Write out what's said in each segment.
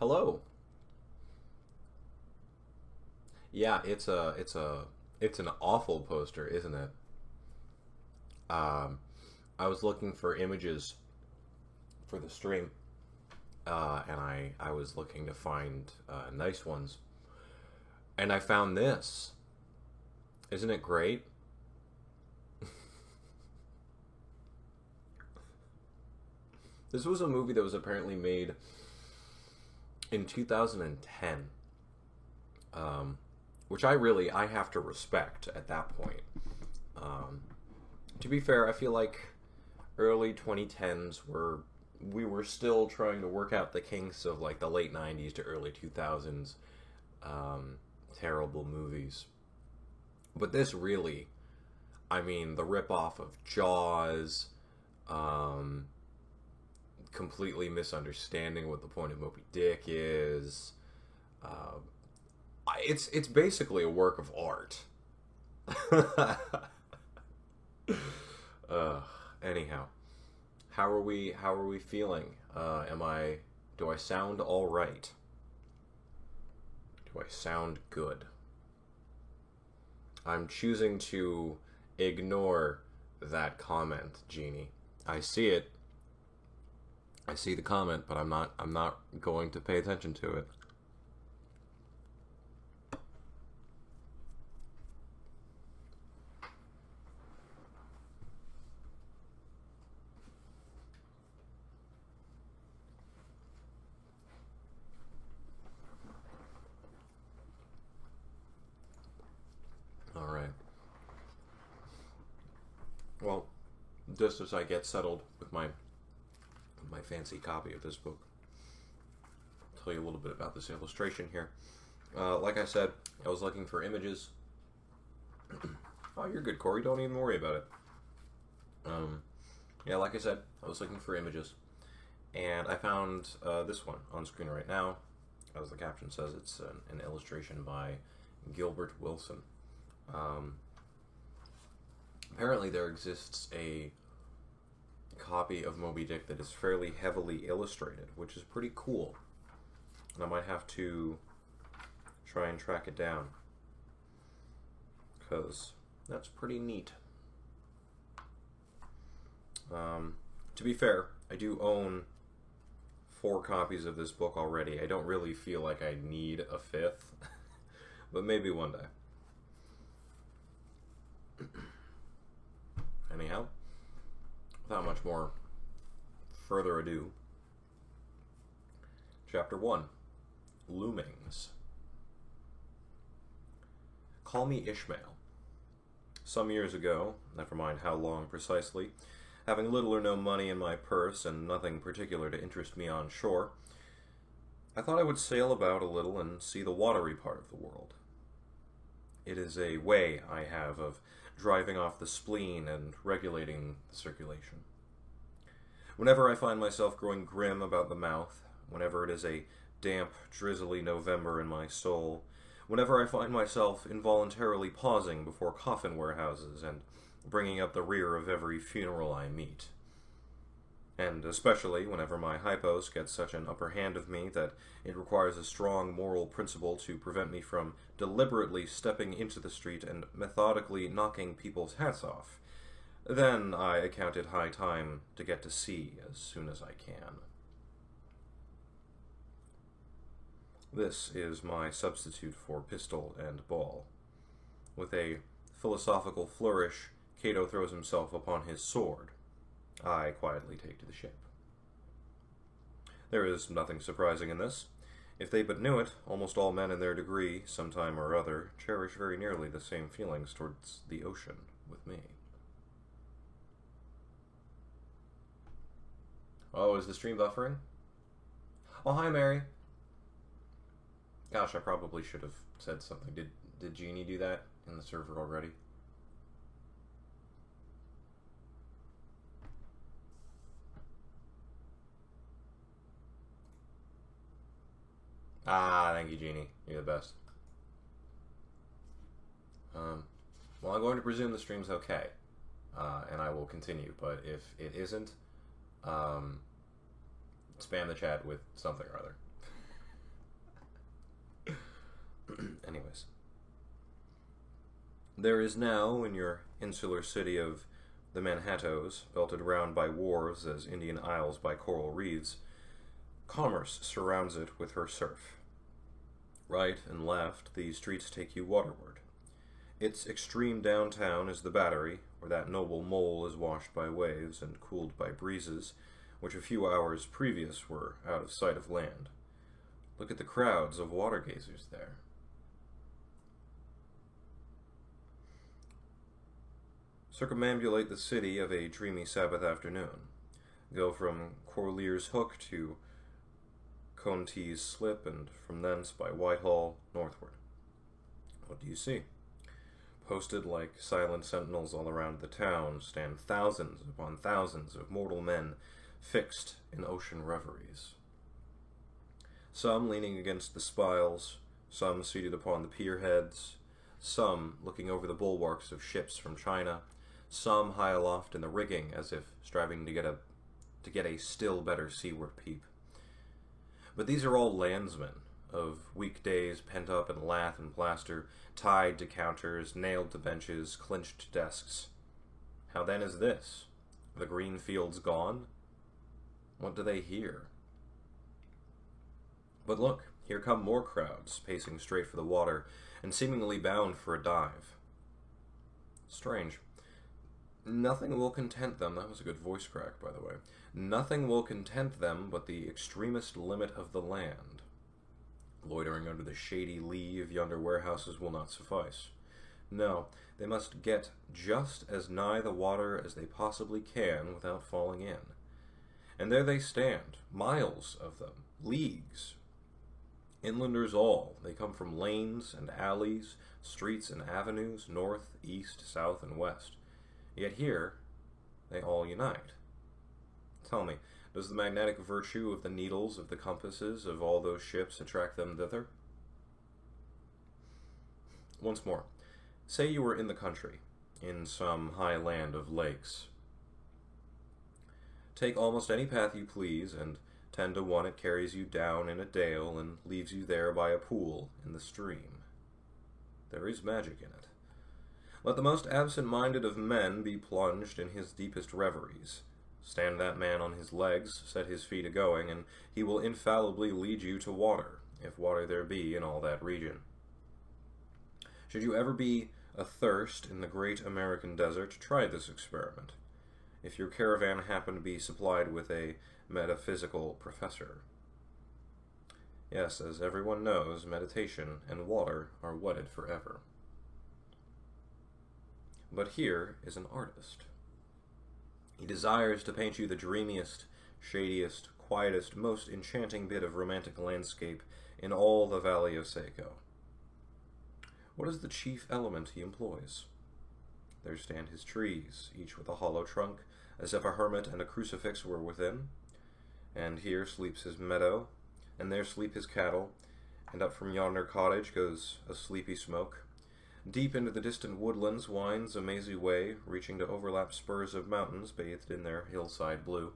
Hello. Yeah, it's an awful poster, isn't it? Um, I was looking for images for the stream, and I was looking to find nice ones, and I found this. Isn't it great? This was a movie that was apparently made in 2010, um, which I have to respect at that point. Um, to be fair, I feel like early 2010s were we were still trying to work out the kinks of like the late 90s to early 2000s um, terrible movies. But this really, I mean, the ripoff of Jaws, um, completely misunderstanding what the point of Moby Dick is. Uh, it's basically a work of art. uh, Anyhow, how are we feeling? Am I do I sound all right? Do I sound good? I'm choosing to ignore that comment, Jeannie. I see it. I see the comment, but I'm not going to pay attention to it. All right. Well, just as I get settled with my fancy copy of this book, I'll tell you a little bit about this illustration here. Like I said, I was looking for images. Oh, you're good, Corey. Don't even worry about it. Um, yeah, like I said, I was looking for images, and I found this one on screen right now. As the caption says, it's an illustration by Gilbert Wilson. Um, Apparently, there exists a copy of Moby Dick that is fairly heavily illustrated, which is pretty cool. And I might have to try and track it down, because that's pretty neat. To be fair, I do own 4 copies of this book already. I don't really feel like I need a 5th, but maybe one day. Anyhow, without much more further ado, Chapter 1, Loomings. Call me Ishmael. Some years ago, never mind how long precisely, having little or no money in my purse and nothing particular to interest me on shore, I thought I would sail about a little and see the watery part of the world. It is a way I have of driving off the spleen and regulating the circulation. Whenever I find myself growing grim about the mouth, whenever it is a damp, drizzly November in my soul, whenever I find myself involuntarily pausing before coffin warehouses and bringing up the rear of every funeral I meet, and especially whenever my hypos gets such an upper hand of me that it requires a strong moral principle to prevent me from deliberately stepping into the street and methodically knocking people's hats off, then I account it high time to get to sea as soon as I can. This is my substitute for pistol and ball. With a philosophical flourish, Cato throws himself upon his sword. I quietly take to the ship. There is nothing surprising in this. If they but knew it, almost all men in their degree, sometime or other, cherish very nearly the same feelings towards the ocean with me. Oh, is the stream buffering? Oh, hi, Mary. Gosh, I probably should have said something. Did Jeannie do that in the server already? Ah, thank you, Jeannie. You're the best. Well, I'm going to presume the stream's okay, and I will continue. But if it isn't, um, spam the chat with something or other. There is now, in your insular city of the Manhattoes, belted round by wharves as Indian isles by coral reefs, commerce surrounds it with her surf. Right and left, the streets take you waterward. Its extreme downtown is the Battery, where that noble mole is washed by waves and cooled by breezes, which a few hours previous were out of sight of land. Look at the crowds of water gazers there. Circumambulate the city of a dreamy Sabbath afternoon. Go from Corlear's Hook to Contee's Slip, and from thence by Whitehall northward. What do you see? Posted like silent sentinels all around the town stand thousands upon thousands of mortal men fixed in ocean reveries. Some leaning against the spiles, some seated upon the pierheads, some looking over the bulwarks of ships from China, some high aloft in the rigging as if striving to get a still better seaward peep. But these are all landsmen, of weekdays pent up in lath and plaster, tied to counters, nailed to benches, clinched to desks. How then is this? The green fields gone? What do they hear? But look, here come more crowds, pacing straight for the water, and seemingly bound for a dive. Strange. Nothing will content them. That was a good voice crack, by the way. Nothing will content them but the extremest limit of the land. Loitering under the shady lee of yonder warehouses will not suffice. No, they must get just as nigh the water as they possibly can without falling in. And there they stand, miles of them, leagues. Inlanders all, they come from lanes and alleys, streets and avenues, north, east, south, and west. Yet here, they all unite. Tell me, does the magnetic virtue of the needles of the compasses of all those ships attract them thither? Once more, say you were in the country, in some high land of lakes. Take almost any path you please, and 10 to 1 it carries you down in a dale and leaves you there by a pool in the stream. There is magic in it. Let the most absent-minded of men be plunged in his deepest reveries. Stand that man on his legs, set his feet a-going, and he will infallibly lead you to water, if water there be in all that region. Should you ever be athirst in the great American desert, try this experiment, if your caravan happen to be supplied with a metaphysical professor. Yes, as everyone knows, meditation and water are wedded forever. But here is an artist. He desires to paint you the dreamiest, shadiest, quietest, most enchanting bit of romantic landscape in all the valley of Seiko. What is the chief element he employs? There stand his trees, each with a hollow trunk, as if a hermit and a crucifix were within. And here sleeps his meadow, and there sleep his cattle, and up from yonder cottage goes a sleepy smoke. Deep into the distant woodlands winds a mazy way, reaching to overlap spurs of mountains bathed in their hillside blue.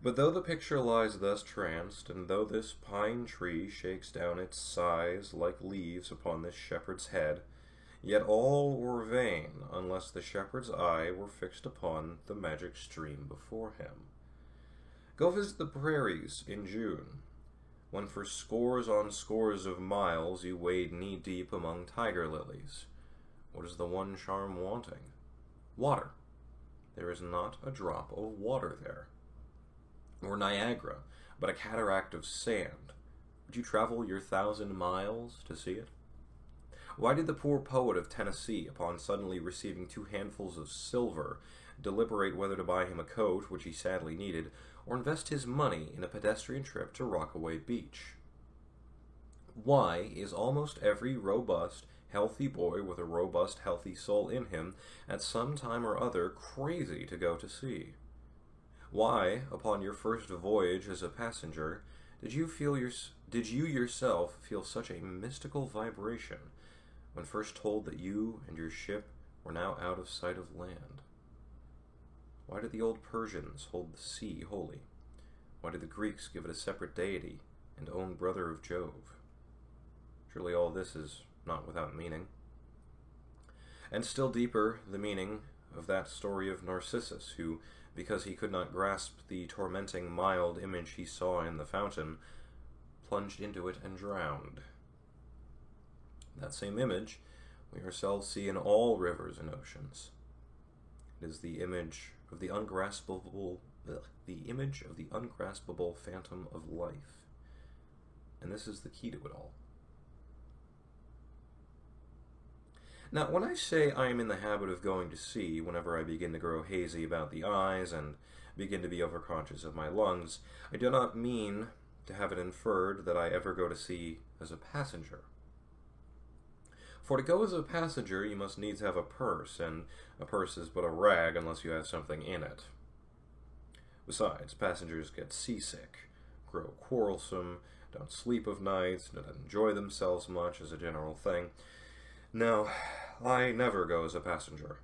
But though the picture lies thus tranced, and though this pine tree shakes down its sighs like leaves upon this shepherd's head, yet all were vain, unless the shepherd's eye were fixed upon the magic stream before him. Go visit the prairies in June, when for scores on scores of miles you wade knee-deep among tiger lilies. What is the one charm wanting? Water. There is not a drop of water there. Or Niagara, but a cataract of sand. Would you travel your 1,000 miles to see it? Why did the poor poet of Tennessee, upon suddenly receiving 2 handfuls of silver, deliberate whether to buy him a coat, which he sadly needed, or invest his money in a pedestrian trip to Rockaway Beach? Why is almost every robust, healthy boy with a robust, healthy soul in him at some time or other crazy to go to sea? Why, upon your first voyage as a passenger, did you yourself feel such a mystical vibration when first told that you and your ship were now out of sight of land? Why did the old Persians hold the sea holy? Why did the Greeks give it a separate deity and own brother of Jove? Surely all this is not without meaning. And still deeper, the meaning of that story of Narcissus, who, because he could not grasp the tormenting mild image he saw in the fountain, plunged into it and drowned. That same image we ourselves see in all rivers and oceans. It is the image of the ungraspable phantom of life. And this is the key to it all. Now, when I say I am in the habit of going to sea whenever I begin to grow hazy about the eyes and begin to be overconscious of my lungs, I do not mean to have it inferred that I ever go to sea as a passenger. For to go as a passenger, you must needs have a purse, and a purse is but a rag unless you have something in it. Besides, passengers get seasick, grow quarrelsome, don't sleep of nights, don't enjoy themselves much as a general thing. No, I never go as a passenger.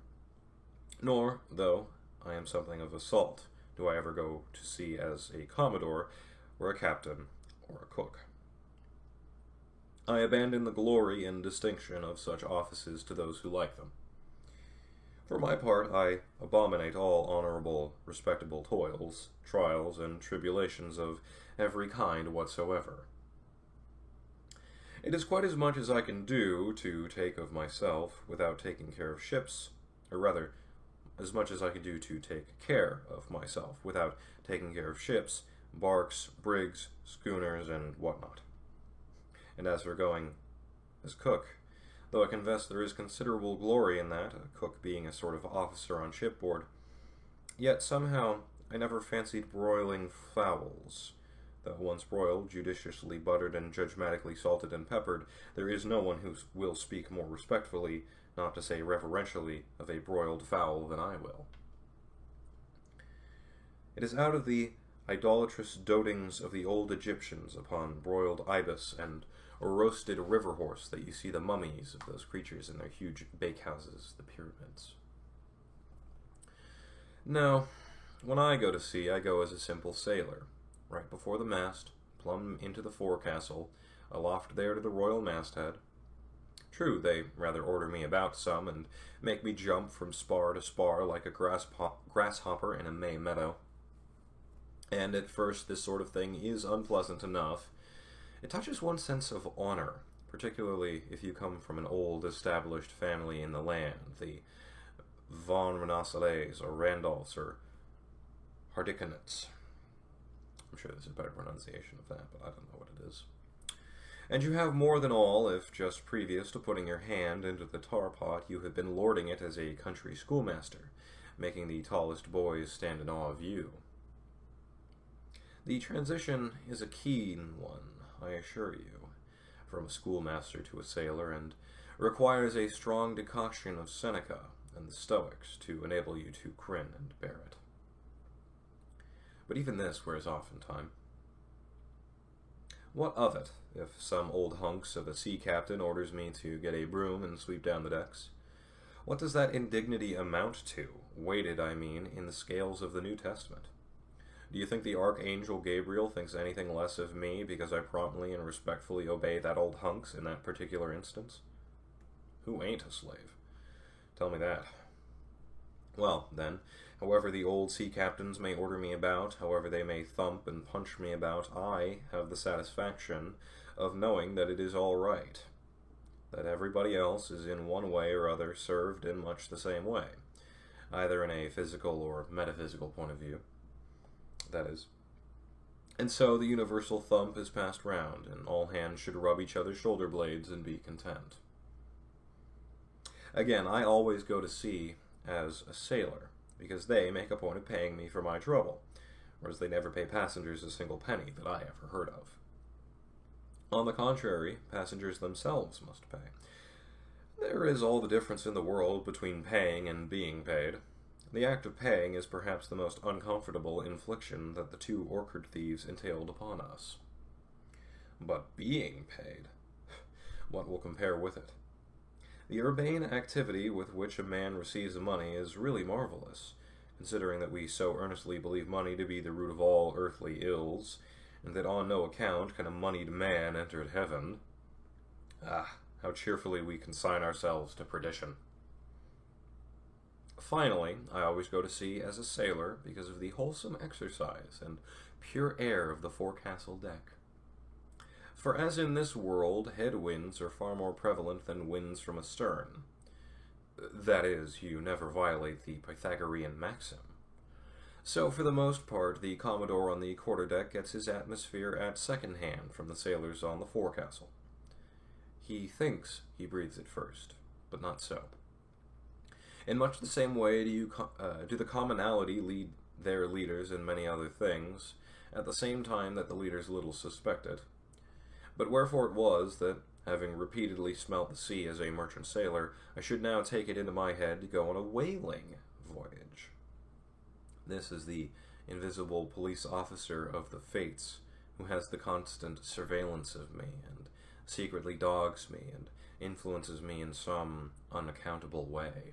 Nor, though I am something of a salt, do I ever go to sea as a commodore, or a captain, or a cook. I abandon the glory and distinction of such offices to those who like them. For my part, I abominate all honorable, respectable toils, trials, and tribulations of every kind whatsoever. It is quite as much as I can do to take of myself without taking care of ships, or rather, as much as I can do to take care of myself without taking care of ships, barks, brigs, schooners, and whatnot. And as for going as cook, though I confess there is considerable glory in that, a cook being a sort of officer on shipboard, yet somehow I never fancied broiling fowls. Though once broiled, judiciously buttered, and judgmatically salted and peppered, there is no one who will speak more respectfully, not to say reverentially, of a broiled fowl than I will. It is out of the idolatrous dotings of the old Egyptians upon broiled ibis and roasted river horse that you see the mummies of those creatures in their huge bakehouses, the pyramids. No, when I go to sea, I go as a simple sailor, right before the mast, plumb into the forecastle, aloft there to the royal masthead. True, they rather order me about some, and make me jump from spar to spar like a grasshopper in a May meadow. And at first this sort of thing is unpleasant enough. It touches one's sense of honor, particularly if you come from an old established family in the land, the Von Rensselaers or Randolphs or Hardicanets. I'm sure there's a better pronunciation of that, but I don't know what it is. And you have more than all if, just previous to putting your hand into the tar pot, you have been lording it as a country schoolmaster, making the tallest boys stand in awe of you. The transition is a keen one, I assure you, from a schoolmaster to a sailor, and requires a strong decoction of Seneca and the Stoics to enable you to grin and bear it. But even this wears off in time. What of it, if some old hunks of a sea captain orders me to get a broom and sweep down the decks? What does that indignity amount to, weighted, I mean, in the scales of the New Testament? Do you think the Archangel Gabriel thinks anything less of me because I promptly and respectfully obey that old hunks in that particular instance? Who ain't a slave? Tell me that. Well, then, however the old sea captains may order me about, however they may thump and punch me about, I have the satisfaction of knowing that it is all right, that everybody else is in one way or other served in much the same way, either in a physical or metaphysical point of view, that is. And so the universal thump is passed round, and all hands should rub each other's shoulder blades and be content. Again, I always go to sea as a sailor, because they make a point of paying me for my trouble, whereas they never pay passengers a single penny that I ever heard of. On the contrary, passengers themselves must pay. There is all the difference in the world between paying and being paid. The act of paying is perhaps the most uncomfortable infliction that the two orchard thieves entailed upon us. But being paid, what will compare with it? The urbane activity with which a man receives money is really marvelous, considering that we so earnestly believe money to be the root of all earthly ills, and that on no account can a moneyed man enter heaven. Ah, how cheerfully we consign ourselves to perdition. Finally, I always go to sea as a sailor because of the wholesome exercise and pure air of the forecastle deck. For as in this world, headwinds are far more prevalent than winds from astern. That is, you never violate the Pythagorean maxim. So, for the most part, the Commodore on the quarterdeck gets his atmosphere at second hand from the sailors on the forecastle. He thinks he breathes it first, but not so. In much the same way do the commonality lead their leaders in many other things, at the same time that the leaders little suspect it. But wherefore it was that, having repeatedly smelt the sea as a merchant sailor, I should now take it into my head to go on a whaling voyage. This is the invisible police officer of the fates, who has the constant surveillance of me, and secretly dogs me, and influences me in some unaccountable way.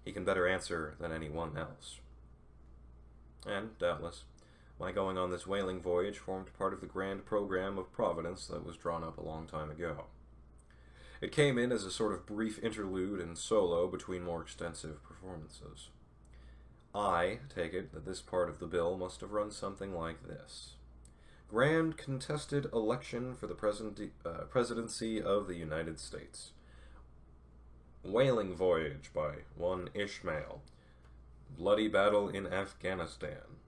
He can better answer than anyone else. And, doubtless, my going on this whaling voyage formed part of the grand program of Providence that was drawn up a long time ago. It came in as a sort of brief interlude and solo between more extensive performances. I take it that this part of the bill must have run something like this. Grand contested election for the presidency of the United States. Whaling voyage by one Ishmael. Bloody battle in Afghanistan.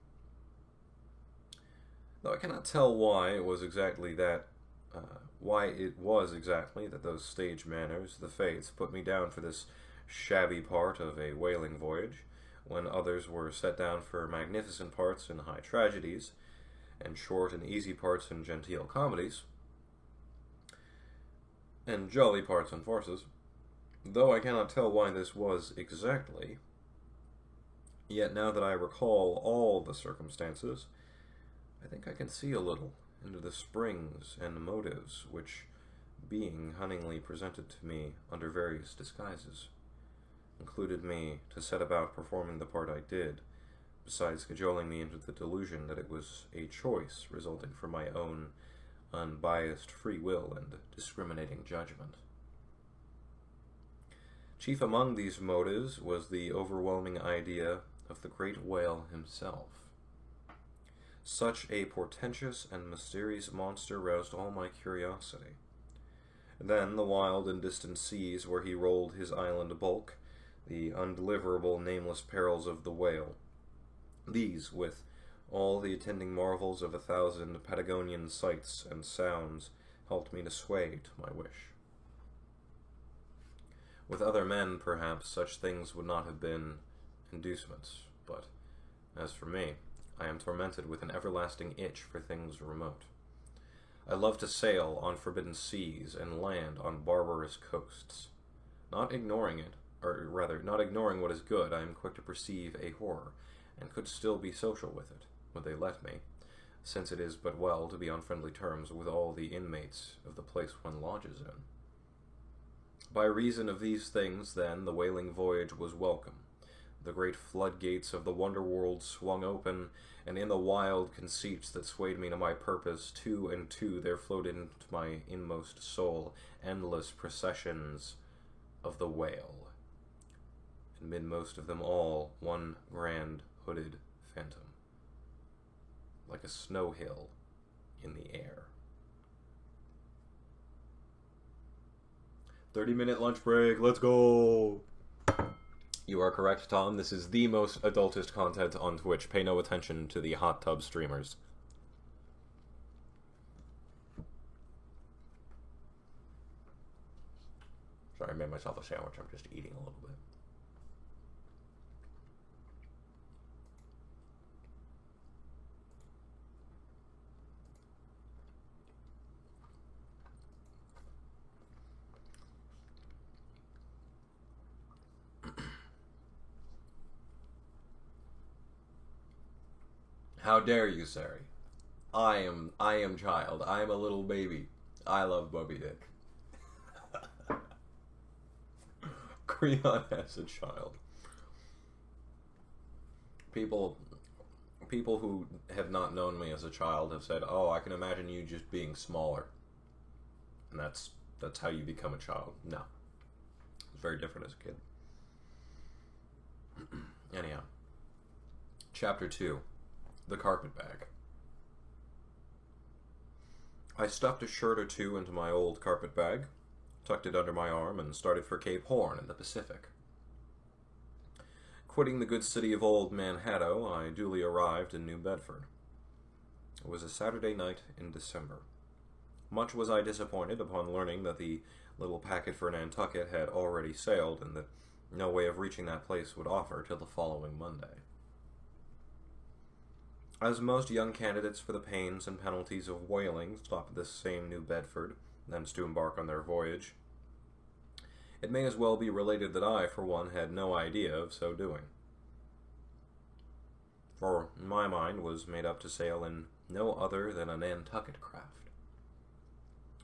Though I cannot tell why it was exactly that those stage manners, the fates, put me down for this shabby part of a whaling voyage, when others were set down for magnificent parts in high tragedies, and short and easy parts in genteel comedies, and jolly parts in farces. Though I cannot tell why this was exactly, yet now that I recall all the circumstances, I think I can see a little into the springs and motives which, being cunningly presented to me under various disguises, included me to set about performing the part I did, besides cajoling me into the delusion that it was a choice resulting from my own unbiased free will and discriminating judgment. Chief among these motives was the overwhelming idea of the great whale himself. Such a portentous and mysterious monster roused all my curiosity. Then the wild and distant seas where he rolled his island bulk, the undeliverable nameless perils of the whale. These, with all the attending marvels of 1,000 Patagonian sights and sounds, helped me to sway to my wish. With other men, perhaps, such things would not have been inducements, but as for me, I am tormented with an everlasting itch for things remote. I love to sail on forbidden seas and land on barbarous coasts. Not ignoring it, or rather, not ignoring what is good, I am quick to perceive a horror, and could still be social with it, would they let me, since it is but well to be on friendly terms with all the inmates of the place one lodges in. By reason of these things, then, the whaling voyage was welcome. The great floodgates of the wonder world swung open, and in the wild conceits that swayed me to my purpose, two and two there floated into my inmost soul endless processions of the whale, and midmost of them all one grand hooded phantom, like a snow hill in the air. 30-minute lunch break, let's go! You are correct, Tom. This is the most adultist content on Twitch. Pay no attention to the hot tub streamers. Sorry, I made myself a sandwich. I'm just eating a little bit. How dare you, Sari? I am child. I am a little baby. I love Moby Dick. Creon as a child. People who have not known me as a child have said, "Oh, I can imagine you just being smaller." And that's how you become a child. No. It's very different as a kid. Anyhow, Chapter 2, The Carpet Bag. I stuffed a shirt or two into my old carpet bag, tucked it under my arm, and started for Cape Horn in the Pacific. Quitting the good city of Old Manhattan, I duly arrived in New Bedford. It was a Saturday night in December. Much was I disappointed upon learning that the little packet for Nantucket had already sailed, and that no way of reaching that place would offer till the following Monday. As most young candidates for the pains and penalties of whaling stop at this same New Bedford, thence to embark on their voyage, it may as well be related that I, for one, had no idea of so doing. For my mind was made up to sail in no other than a Nantucket craft,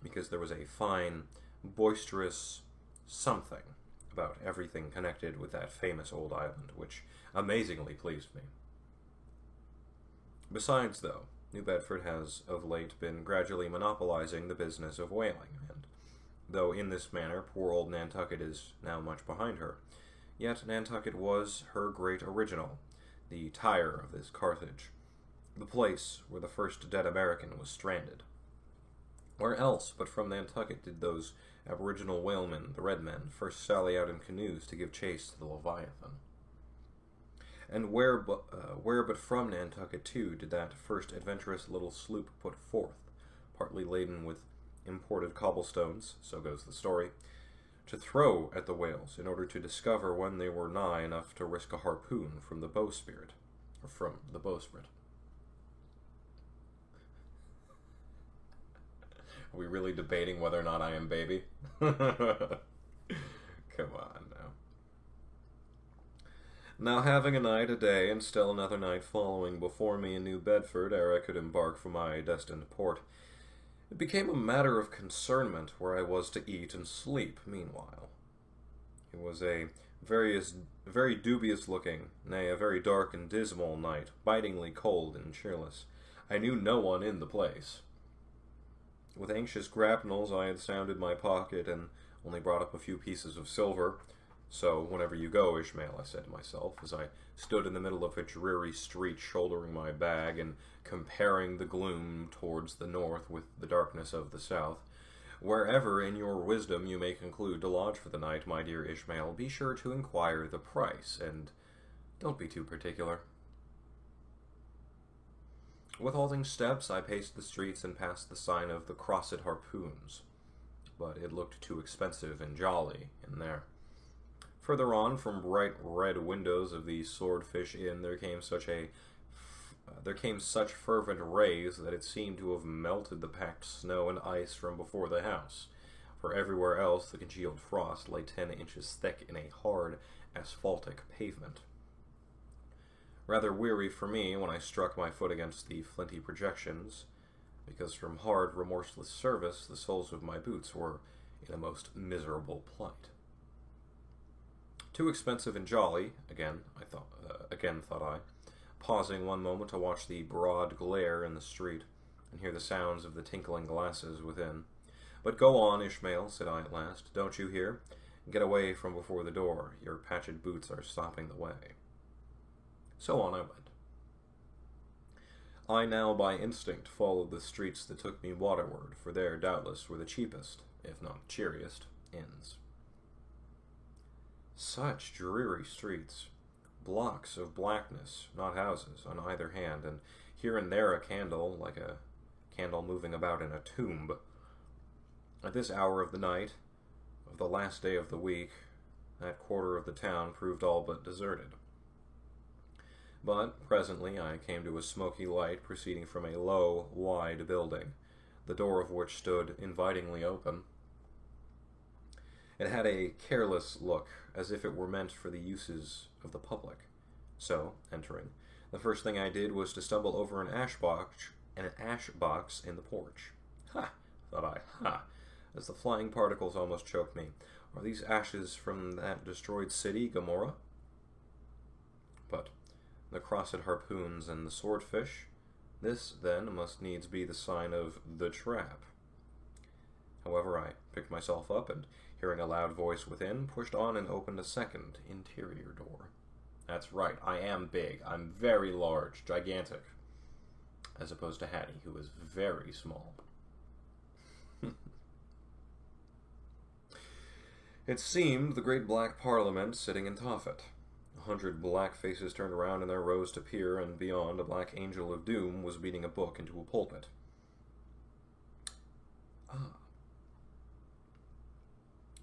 because there was a fine, boisterous something about everything connected with that famous old island, which amazingly pleased me. Besides, though, New Bedford has of late been gradually monopolizing the business of whaling, and though in this manner poor old Nantucket is now much behind her, yet Nantucket was her great original, the Tyre of this Carthage, the place where the first dead American was stranded. Where else but from Nantucket did those aboriginal whalemen, the Red Men, first sally out in canoes to give chase to the Leviathan? And where but from Nantucket, too, did that first adventurous little sloop put forth, partly laden with imported cobblestones, so goes the story, to throw at the whales in order to discover when they were nigh enough to risk a harpoon from the bowsprit, or from the bowsprit. Are we really debating whether or not I am baby? Come on now. Now, having a night, a day, and still another night following before me in New Bedford ere I could embark for my destined port, it became a matter of concernment where I was to eat and sleep meanwhile. It was a very dubious-looking, nay, a very dark and dismal night, bitingly cold and cheerless. I knew no one in the place. With anxious grapnels I had sounded my pocket and only brought up a few pieces of silver. So, whenever you go, Ishmael, I said to myself, as I stood in the middle of a dreary street shouldering my bag and comparing the gloom towards the north with the darkness of the south, wherever in your wisdom you may conclude to lodge for the night, my dear Ishmael, be sure to inquire the price, and don't be too particular. With halting steps, I paced the streets and passed the sign of the Crossed Harpoons, but it looked too expensive and jolly in there. Further on, from bright red windows of the Swordfish Inn, there came such fervent rays that it seemed to have melted the packed snow and ice from before the house, for everywhere else the congealed frost lay 10 inches thick in a hard, asphaltic pavement. Rather weary for me when I struck my foot against the flinty projections, because from hard, remorseless service the soles of my boots were in a most miserable plight. Too expensive and jolly, again thought I, pausing one moment to watch the broad glare in the street and hear the sounds of the tinkling glasses within. But go on, Ishmael, said I at last. Don't you hear? Get away from before the door. Your patched boots are stopping the way. So on I went. I now by instinct followed the streets that took me waterward, for there, doubtless, were the cheapest, if not cheeriest, inns. Such dreary streets, blocks of blackness, not houses, on either hand, and here and there a candle, like a candle moving about in a tomb. At this hour of the night, of the last day of the week, that quarter of the town proved all but deserted. But presently I came to a smoky light proceeding from a low, wide building, the door of which stood invitingly open. It had a careless look, as if it were meant for the uses of the public. So, entering, the first thing I did was to stumble over an ash box in the porch. Ha! Thought I, ha! As the flying particles almost choked me. Are these ashes from that destroyed city, Gomorrah? But the Crossed Harpoons and the Swordfish, this, then, must needs be the sign of the trap. However, I picked myself up and, hearing a loud voice within, pushed on and opened a second, interior door. That's right, I am big. I'm very large, gigantic. As opposed to Hattie, who is very small. It seemed the great black parliament sitting in Tophet. 100 black faces turned around in their rows to peer, and beyond, a black angel of doom was beating a book into a pulpit. Ah.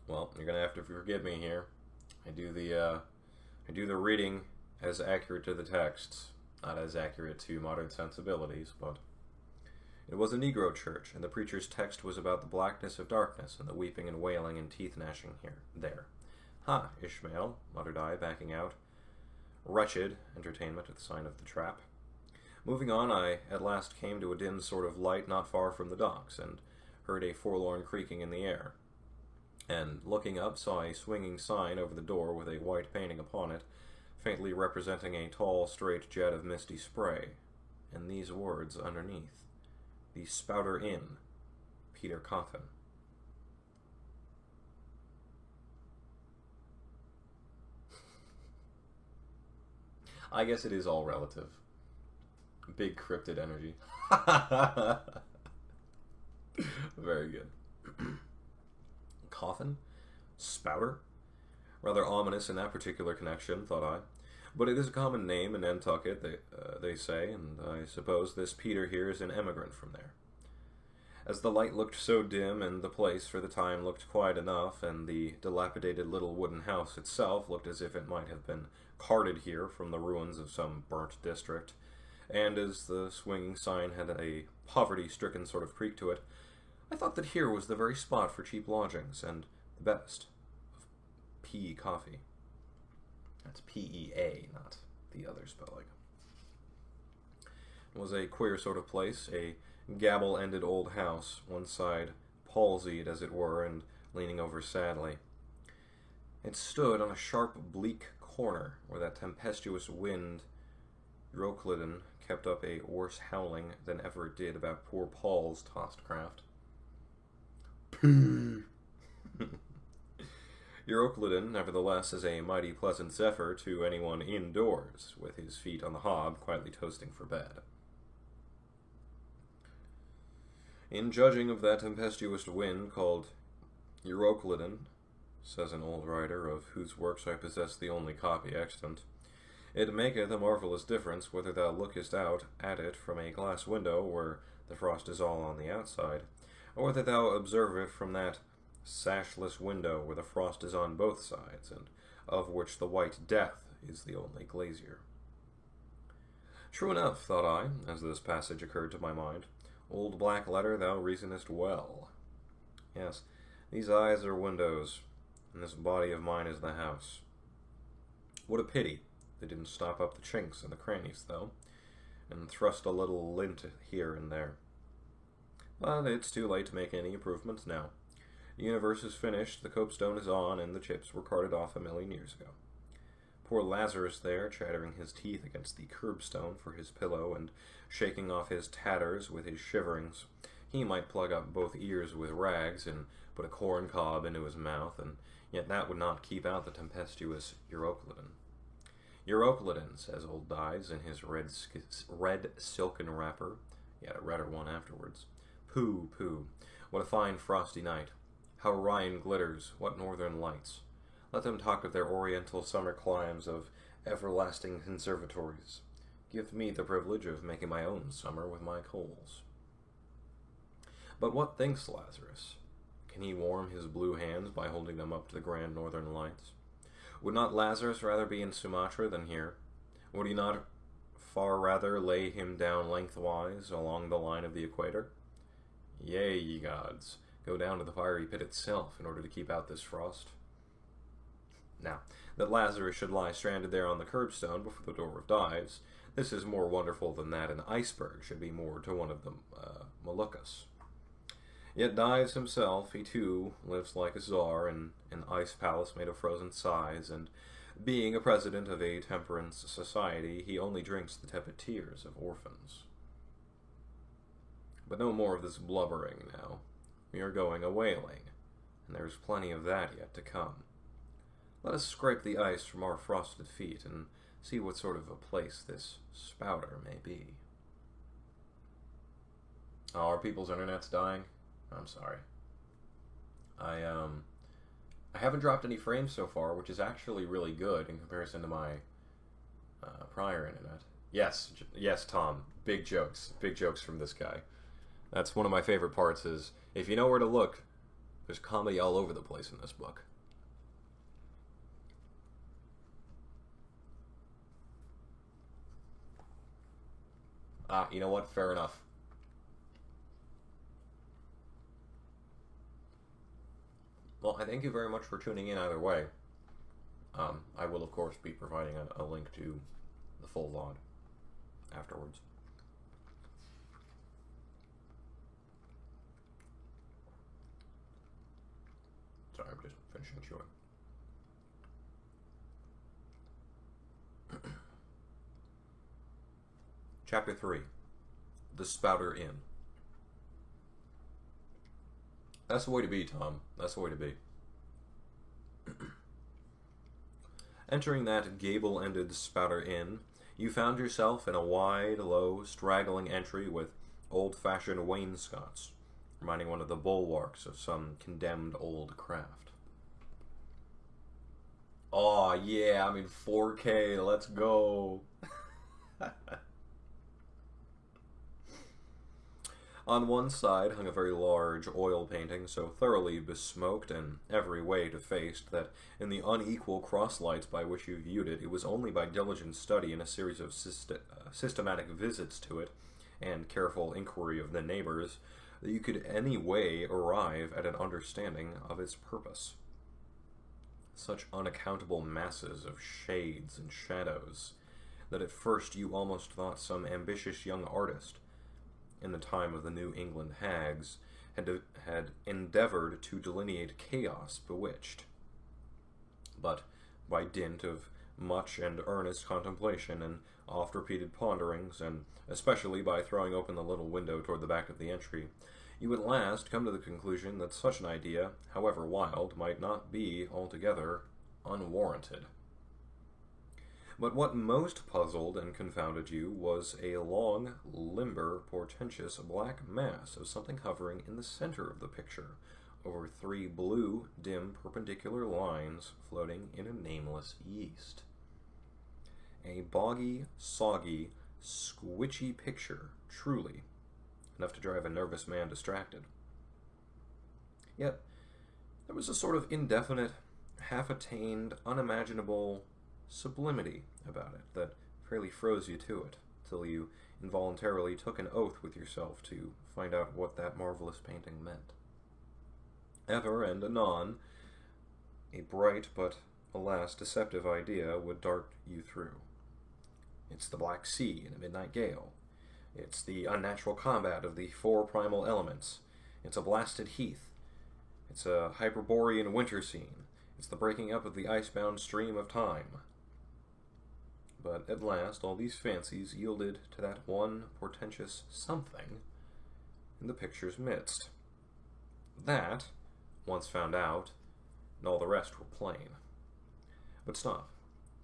Well, you're gonna have to forgive me here. I do the reading as accurate to the texts, not as accurate to modern sensibilities, but it was a Negro church, and the preacher's text was about the blackness of darkness and the weeping and wailing and teeth gnashing there. Ha, Ishmael, muttered I, backing out. Wretched entertainment at the sign of the trap. Moving on, I at last came to a dim sort of light not far from the docks, and heard a forlorn creaking in the air. And, looking up, saw a swinging sign over the door with a white painting upon it, faintly representing a tall, straight jet of misty spray, and these words underneath. The Spouter Inn, Peter Coffin. I guess it is all relative. Big cryptid energy. Very good. Coffin? Spouter? Rather ominous in that particular connection, thought I. But it is a common name in Nantucket, they say, and I suppose this Peter here is an emigrant from there. As the light looked so dim, and the place for the time looked quiet enough, and the dilapidated little wooden house itself looked as if it might have been carted here from the ruins of some burnt district, and as the swinging sign had a poverty-stricken sort of creak to it, I thought that here was the very spot for cheap lodgings, and the best of P coffee. That's P-E-A, not the other spelling. It was a queer sort of place, a gable-ended old house, one side palsied, as it were, and leaning over sadly. It stood on a sharp, bleak corner, where that tempestuous wind, Euroclydon, kept up a worse howling than ever it did about poor Paul's tossed craft. Euroclydon, nevertheless, is a mighty pleasant zephyr to anyone indoors, with his feet on the hob, quietly toasting for bed. In judging of that tempestuous wind called Euroclydon, says an old writer, of whose works I possess the only copy extant, it maketh a marvellous difference whether thou lookest out at it from a glass window where the frost is all on the outside, or whether thou observe it from that sashless window where the frost is on both sides, and of which the white death is the only glazier. True enough, thought I, as this passage occurred to my mind. Old black letter, thou reasonest well. Yes, these eyes are windows, and this body of mine is the house. What a pity they didn't stop up the chinks and the crannies, though, and thrust a little lint here and there. But it's too late to make any improvements now. The universe is finished, the copestone is on, and the chips were carted off 1,000,000 years ago. Poor Lazarus there, chattering his teeth against the curbstone for his pillow, and shaking off his tatters with his shiverings. He might plug up both ears with rags, and put a corn cob into his mouth, and yet that would not keep out the tempestuous Euroclydon. Euroclydon, says old Dives in his red silken wrapper, he had a redder one afterwards. Pooh, pooh, what a fine frosty night. How Orion glitters, what northern lights. Let them talk of their oriental summer climes, of everlasting conservatories. Give me the privilege of making my own summer with my coals. But what thinks Lazarus? Can he warm his blue hands by holding them up to the grand northern lights? Would not Lazarus rather be in Sumatra than here? Would he not far rather lay him down lengthwise along the line of the equator? Yea, ye gods, go down to the fiery pit itself in order to keep out this frost. Now, that Lazarus should lie stranded there on the curbstone before the door of Dives, this is more wonderful than that an iceberg should be moored to one of the Moluccas. Yet Dives himself, he too lives like a czar in an ice palace made of frozen sighs, and being a president of a temperance society, he only drinks the tepid tears of orphans. But no more of this blubbering now. We are going a-whaling, and there is plenty of that yet to come. Let us scrape the ice from our frosted feet, and see what sort of a place this spouter may be. Oh, our people's internet's dying? I'm sorry. I haven't dropped any frames so far, which is actually really good in comparison to my prior internet. Yes, Tom. Big jokes from this guy. That's one of my favorite parts. Is if you know where to look, there's comedy all over the place in this book. You know what? Fair enough. Well, I thank you very much for tuning in either way. I will, of course, be providing a link to the full VOD afterwards. Sorry, I'm just finishing chewing. Chapter 3. The Spouter Inn. That's the way to be, Tom. That's the way to be. Entering that gable-ended Spouter Inn, you found yourself in a wide, low, straggling entry with old-fashioned wainscots, reminding one of the bulwarks of some condemned old craft. Aw, yeah, I'm in 4K, let's go! On one side hung a very large oil painting, so thoroughly besmoked and every way defaced that in the unequal crosslights by which you viewed it, it was only by diligent study and a series of systematic visits to it, and careful inquiry of the neighbors, that you could any way arrive at an understanding of its purpose. Such unaccountable masses of shades and shadows, that at first you almost thought some ambitious young artist, in the time of the New England hags, had endeavored to delineate chaos bewitched. But by dint of much and earnest contemplation and oft-repeated ponderings, and especially by throwing open the little window toward the back of the entry, you at last come to the conclusion that such an idea, however wild, might not be altogether unwarranted. But what most puzzled and confounded you was a long, limber, portentous black mass of something hovering in the center of the picture, over 3 blue, dim, perpendicular lines floating in a nameless yeast. A boggy, soggy, squitchy picture, truly, enough to drive a nervous man distracted. Yet, there was a sort of indefinite, half-attained, unimaginable sublimity about it that fairly froze you to it, till you involuntarily took an oath with yourself to find out what that marvelous painting meant. Ever and anon, a bright but, alas, deceptive idea would dart you through. It's the Black Sea in a midnight gale. It's the unnatural combat of the 4 primal elements. It's a blasted heath. It's a Hyperborean winter scene. It's the breaking up of the icebound stream of time. But at last all these fancies yielded to that one portentous something in the picture's midst. That, once found out, and all the rest were plain. But stop.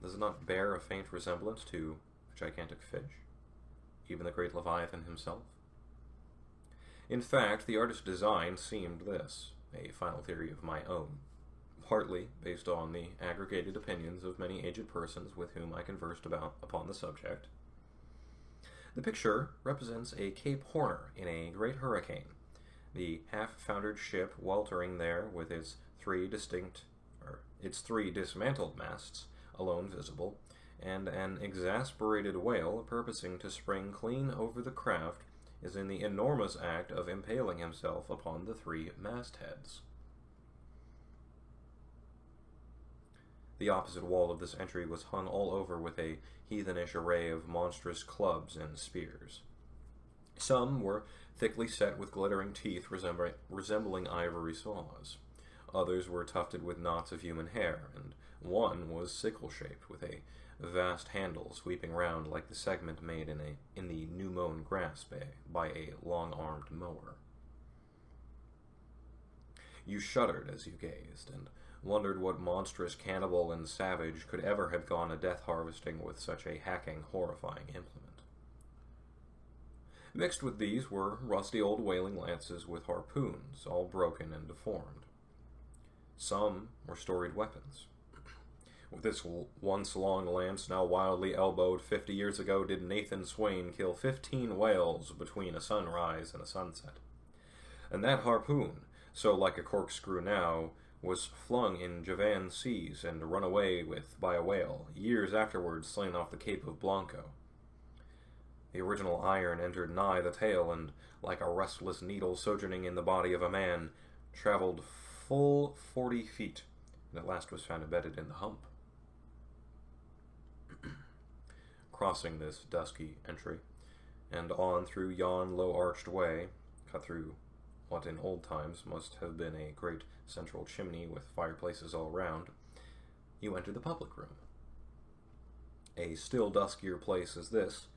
Does it not bear a faint resemblance to a gigantic fish? Even the great Leviathan himself? In fact, the artist's design seemed this, a final theory of my own, partly based on the aggregated opinions of many aged persons with whom I conversed upon the subject. The picture represents a Cape Horner in a great hurricane, the half-foundered ship weltering there with its 3 dismantled masts alone visible, and an exasperated whale purposing to spring clean over the craft is in the enormous act of impaling himself upon the 3 mastheads. The opposite wall of this entry was hung all over with a heathenish array of monstrous clubs and spears. Some were thickly set with glittering teeth resembling ivory saws. Others were tufted with knots of human hair, and one was sickle-shaped, with a vast handle sweeping round like the segment made in the new-mown grass by a long-armed mower. You shuddered as you gazed, and wondered what monstrous cannibal and savage could ever have gone a death harvesting with such a hacking, horrifying implement. Mixed with these were rusty old whaling lances with harpoons, all broken and deformed. Some were storied weapons. With this once long lance now wildly elbowed, 50 years ago did Nathan Swain kill 15 whales between a sunrise and a sunset. And that harpoon, so like a corkscrew now, was flung in Javan seas and run away with by a whale, years afterwards slain off the Cape of Blanco. The original iron entered nigh the tail, and, like a restless needle sojourning in the body of a man, travelled full 40 feet, and at last was found embedded in the hump. Crossing this dusky entry, and on through yon low-arched way, cut through what in old times must have been a great central chimney with fireplaces all round, you enter the public room. A still duskier place as this,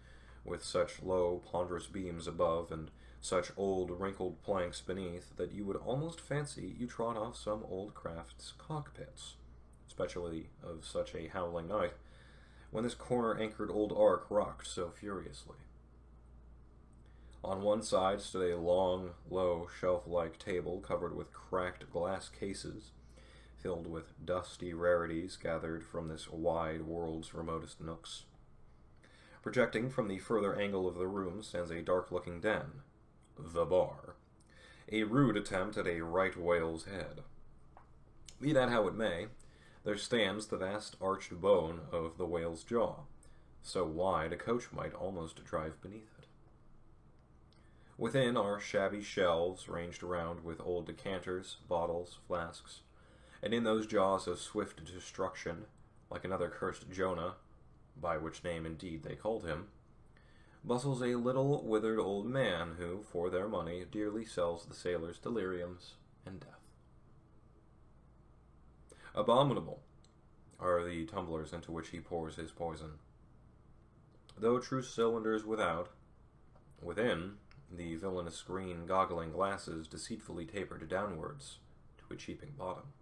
with such low, ponderous beams above, and such old, wrinkled planks beneath, that you would almost fancy you trod off some old craft's cockpits, especially of such a howling night, when this corner-anchored old ark rocked so furiously. On one side stood a long, low, shelf-like table covered with cracked glass cases, filled with dusty rarities gathered from this wide world's remotest nooks. Projecting from the further angle of the room stands a dark-looking den, the bar, a rude attempt at a right whale's head. Be that how it may, there stands the vast arched bone of the whale's jaw, so wide a coach might almost drive beneath it. Within are shabby shelves ranged around with old decanters, bottles, flasks, and in those jaws of swift destruction, like another cursed Jonah, by which name indeed they called him, bustles a little withered old man who, for their money, dearly sells the sailors deliriums and death. Abominable are the tumblers into which he pours his poison. Though true cylinders without, within, the villainous green goggling glasses deceitfully tapered downwards to a cheating bottom.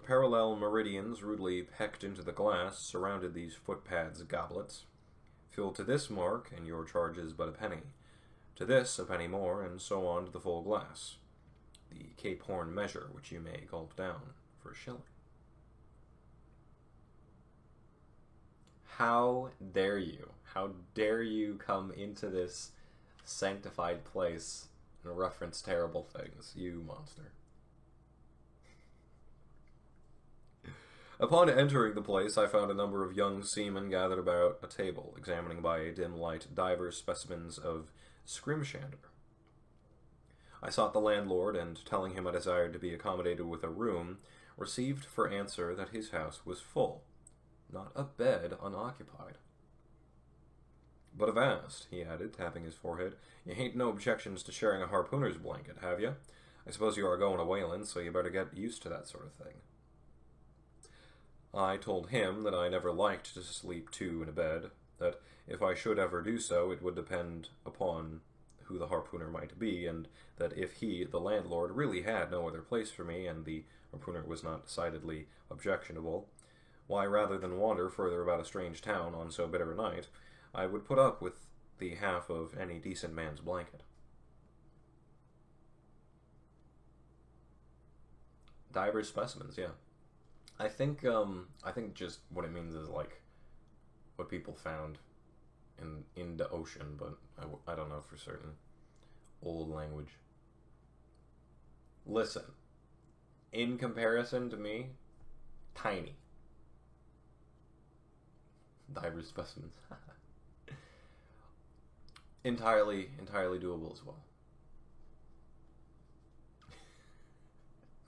Parallel meridians rudely pecked into the glass surrounded these footpads goblets. Filled to this mark, and your charge is but a penny. To this, a penny more, and so on to the full glass. The Cape Horn measure, which you may gulp down for a shilling. How dare you? How dare you come into this sanctified place and reference terrible things, you monster. Upon entering the place, I found a number of young seamen gathered about a table, examining by a dim light divers specimens of scrimshander. I sought the landlord, and telling him I desired to be accommodated with a room, received for answer that his house was full, not a bed unoccupied. But avast, he added, tapping his forehead, you hain't no objections to sharing a harpooner's blanket, have you? I suppose you are going a whalin', so you better get used to that sort of thing. I told him that I never liked to sleep two in a bed, that if I should ever do so, it would depend upon who the harpooner might be, and that if he, the landlord, really had no other place for me, and the harpooner was not decidedly objectionable, why, rather than wander further about a strange town on so bitter a night, I would put up with the half of any decent man's blanket. Divers specimens, yeah. I think just what it means is like what people found in the ocean, but I don't know for certain. Old language. Listen, in comparison to me, tiny. Divers specimens. entirely doable as well.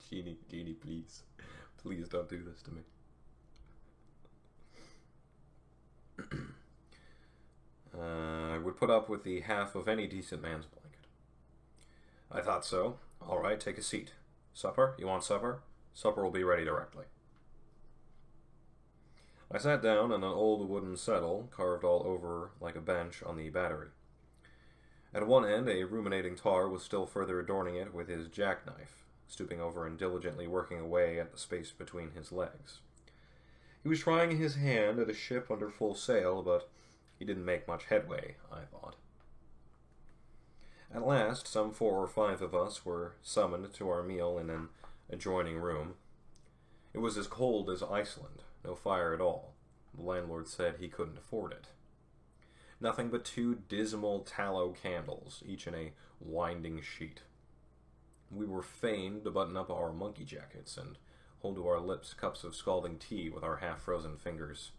Genie, please. Please don't do this to me. I would put up with the half of any decent man's blanket. I thought so. All right, take a seat. Supper? You want supper? Supper will be ready directly. I sat down on an old wooden settle, carved all over like a bench on the battery. At one end, a ruminating tar was still further adorning it with his jackknife, stooping over and diligently working away at the space between his legs. He was trying his hand at a ship under full sail, but he didn't make much headway, I thought. At last, some 4 or 5 of us were summoned to our meal in an adjoining room. It was as cold as Iceland, no fire at all. The landlord said he couldn't afford it. Nothing but 2 dismal tallow candles, each in a winding sheet. We were fain to button up our monkey jackets and hold to our lips cups of scalding tea with our half-frozen fingers.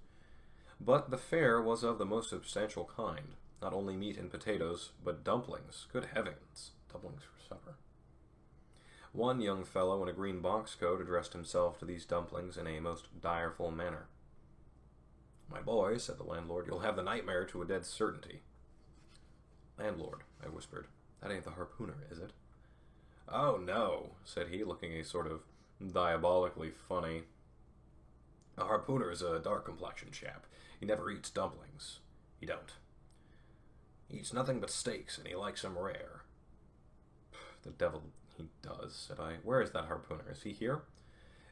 But the fare was of the most substantial kind. Not only meat and potatoes, but dumplings. Good heavens, dumplings for supper. One young fellow in a green box coat addressed himself to these dumplings in a most direful manner. "My boy," said the landlord, "you'll have the nightmare to a dead certainty." "Landlord," I whispered, "that ain't the harpooner, is it?" "Oh, no," said he, looking a sort of diabolically funny. "The harpooner is a dark-complexioned chap. He never eats dumplings. He don't. He eats nothing but steaks, and he likes 'em rare." "The devil he does," said I. "Where is that harpooner? Is he here?"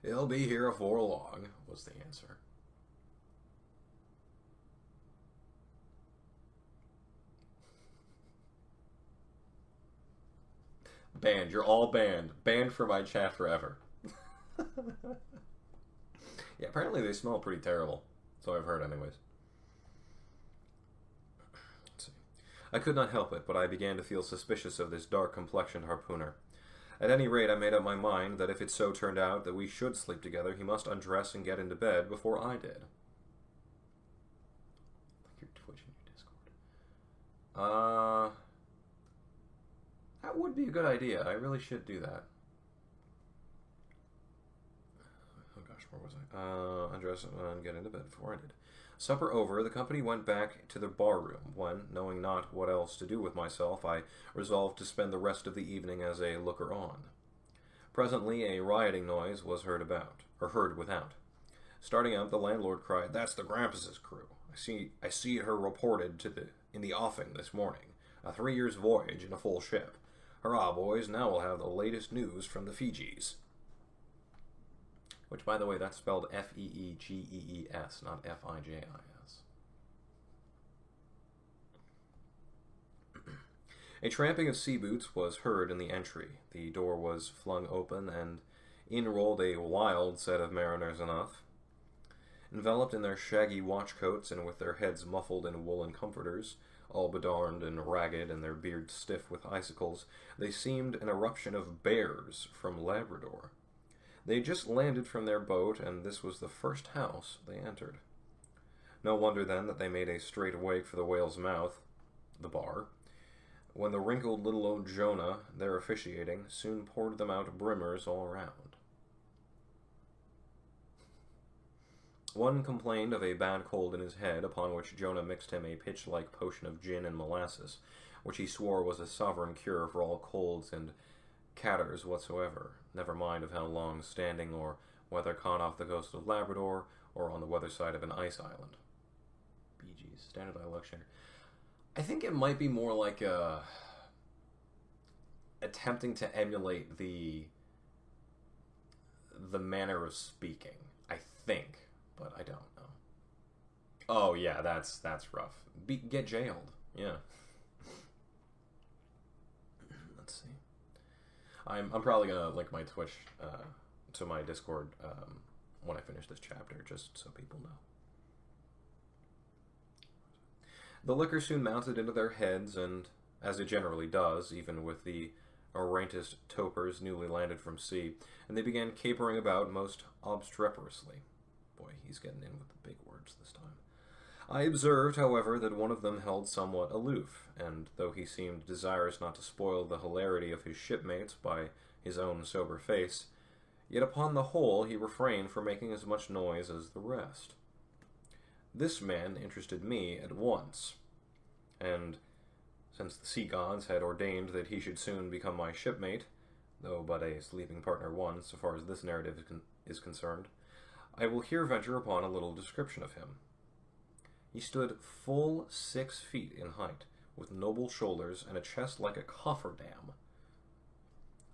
"He'll be here afore long," was the answer. Banned. You're all banned. Banned for my chat forever. Yeah, apparently they smell pretty terrible. So I've heard anyways. Let's see. I could not help it, but I began to feel suspicious of this dark-complexioned harpooner. At any rate, I made up my mind that if it so turned out that we should sleep together, he must undress and get into bed before I did. Like your Twitch and your Discord. That would be a good idea. I really should do that. Oh gosh, where was I? Undress and get into bed before I did. Supper over, the company went back to the bar room, when, knowing not what else to do with myself, I resolved to spend the rest of the evening as a looker-on. Presently a rioting noise was heard without. Starting up, the landlord cried, "That's the Grampus's crew. I see her reported in the offing this morning. A 3 years' voyage in a full ship. Hurrah, boys, now we'll have the latest news from the Fijis." Which, by the way, that's spelled F-E-E-G-E-E-S, not F-I-J-I-S. A tramping of sea boots was heard in the entry. The door was flung open, and in rolled a wild set of mariners enough. Enveloped in their shaggy watch-coats and with their heads muffled in woolen comforters, all bedarned and ragged and their beards stiff with icicles, they seemed an eruption of bears from Labrador. They had just landed from their boat, and this was the first house they entered. No wonder, then, that they made a straight awake for the Whale's Mouth, the bar, when the wrinkled little old Jonah, there officiating, soon poured them out brimmers all round. One complained of a bad cold in his head, upon which Jonah mixed him a pitch-like potion of gin and molasses, which he swore was a sovereign cure for all colds and catarrhs whatsoever, never mind of how long standing, or whether caught off the coast of Labrador, or on the weather side of an ice island. Bee Gees, Standard Dialect Shaker. I think it might be more like attempting to emulate the manner of speaking, I think, but I don't know. Oh yeah, that's rough. Get jailed, yeah. Let's see. I'm probably gonna link my Twitch to my Discord when I finish this chapter, just so people know. The liquor soon mounted into their heads, and, as it generally does, even with the arrantist topers newly landed from sea, and they began capering about most obstreperously. Boy, he's getting in with the big words this time. I observed, however, that one of them held somewhat aloof, and though he seemed desirous not to spoil the hilarity of his shipmates by his own sober face, yet upon the whole he refrained from making as much noise as the rest. This man interested me at once, and since the sea gods had ordained that he should soon become my shipmate, though but a sleeping partner one, so far as this narrative is concerned, I will here venture upon a little description of him. He stood full 6 feet in height, with noble shoulders and a chest like a cofferdam.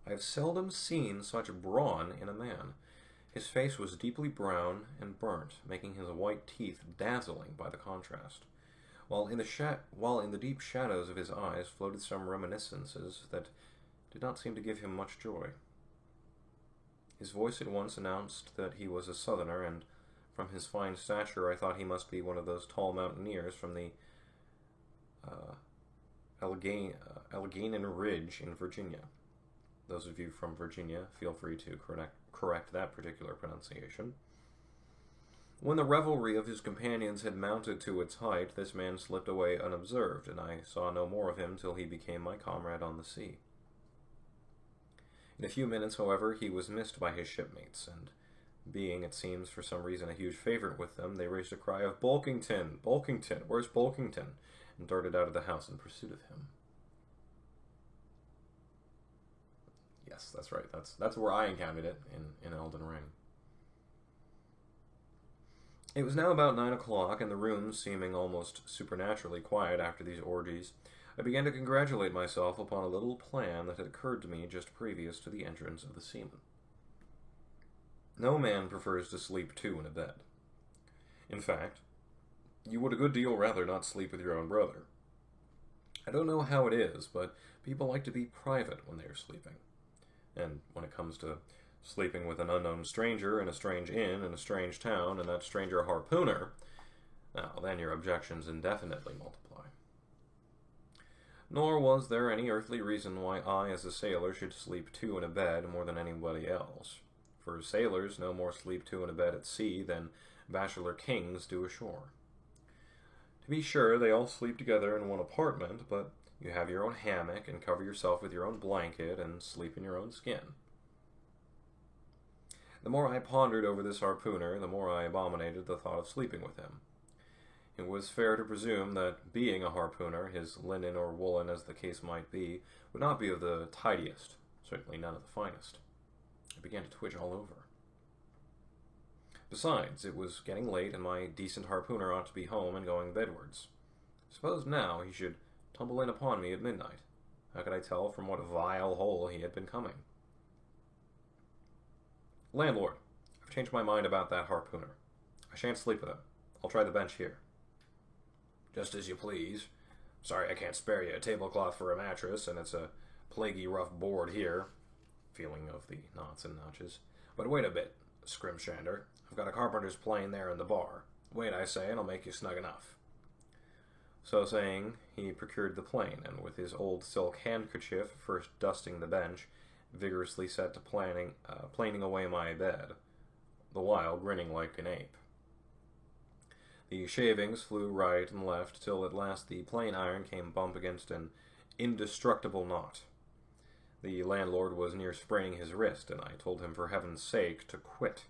I have seldom seen such brawn in a man. His face was deeply brown and burnt, making his white teeth dazzling by the contrast, while in the deep shadows of his eyes floated some reminiscences that did not seem to give him much joy. His voice at once announced that he was a southerner, and from his fine stature I thought he must be one of those tall mountaineers from the Allegheny Ridge in Virginia. Those of you from Virginia, feel free to correct that particular pronunciation. When the revelry of his companions had mounted to its height, this man slipped away unobserved, and I saw no more of him till he became my comrade on the sea. In a few minutes, however, he was missed by his shipmates, and being, it seems, for some reason a huge favorite with them, they raised a cry of, "Bulkington! Bulkington! Where's Bulkington?" and darted out of the house in pursuit of him. Yes, that's right. That's where I encountered it, in Elden Ring. It was now about 9 o'clock, and the rooms seeming almost supernaturally quiet after these orgies, I began to congratulate myself upon a little plan that had occurred to me just previous to the entrance of the seaman. No man prefers to sleep two in a bed. In fact, you would a good deal rather not sleep with your own brother. I don't know how it is, but people like to be private when they are sleeping. And when it comes to sleeping with an unknown stranger in a strange inn in a strange town, and that stranger a harpooner, now then your objections indefinitely multiply. Nor was there any earthly reason why I, as a sailor, should sleep two in a bed more than anybody else. For sailors no more sleep two in a bed at sea than bachelor kings do ashore. To be sure, they all sleep together in one apartment, but you have your own hammock and cover yourself with your own blanket and sleep in your own skin. The more I pondered over this harpooner, the more I abominated the thought of sleeping with him. It was fair to presume that, being a harpooner, his linen or woolen as the case might be, would not be of the tidiest, certainly none of the finest. I began to twitch all over. Besides, it was getting late, and my decent harpooner ought to be home and going bedwards. Suppose now he should tumble in upon me at midnight. How could I tell from what vile hole he had been coming? "Landlord, I've changed my mind about that harpooner. I shan't sleep with him. I'll try the bench here." "Just as you please. Sorry I can't spare you a tablecloth for a mattress, and it's a plaguey rough board here," feeling of the knots and notches. "But wait a bit, Scrimshander. I've got a carpenter's plane there in the bar. Wait, I say, and I'll make you snug enough." So saying, he procured the plane, and with his old silk handkerchief first dusting the bench, vigorously set to planing away my bed, the while grinning like an ape. The shavings flew right and left, till at last the plane iron came bump against an indestructible knot. The landlord was near spraining his wrist, and I told him for heaven's sake to quit.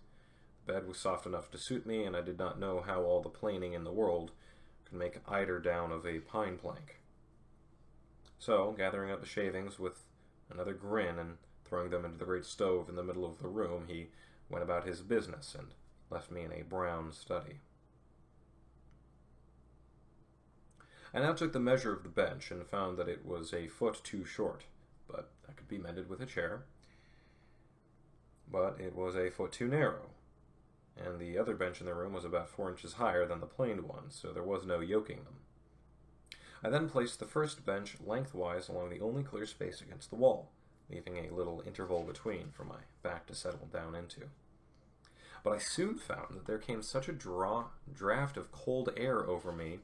The bed was soft enough to suit me, and I did not know how all the planing in the world could make eiderdown of a pine plank. So, gathering up the shavings with another grin and throwing them into the great stove in the middle of the room, he went about his business and left me in a brown study. I now took the measure of the bench and found that it was a foot too short, but that could be mended with a chair. But it was a foot too narrow, and the other bench in the room was about 4 inches higher than the planed one, so there was no yoking them. I then placed the first bench lengthwise along the only clear space against the wall, leaving a little interval between for my back to settle down into. But I soon found that there came such a draft of cold air over me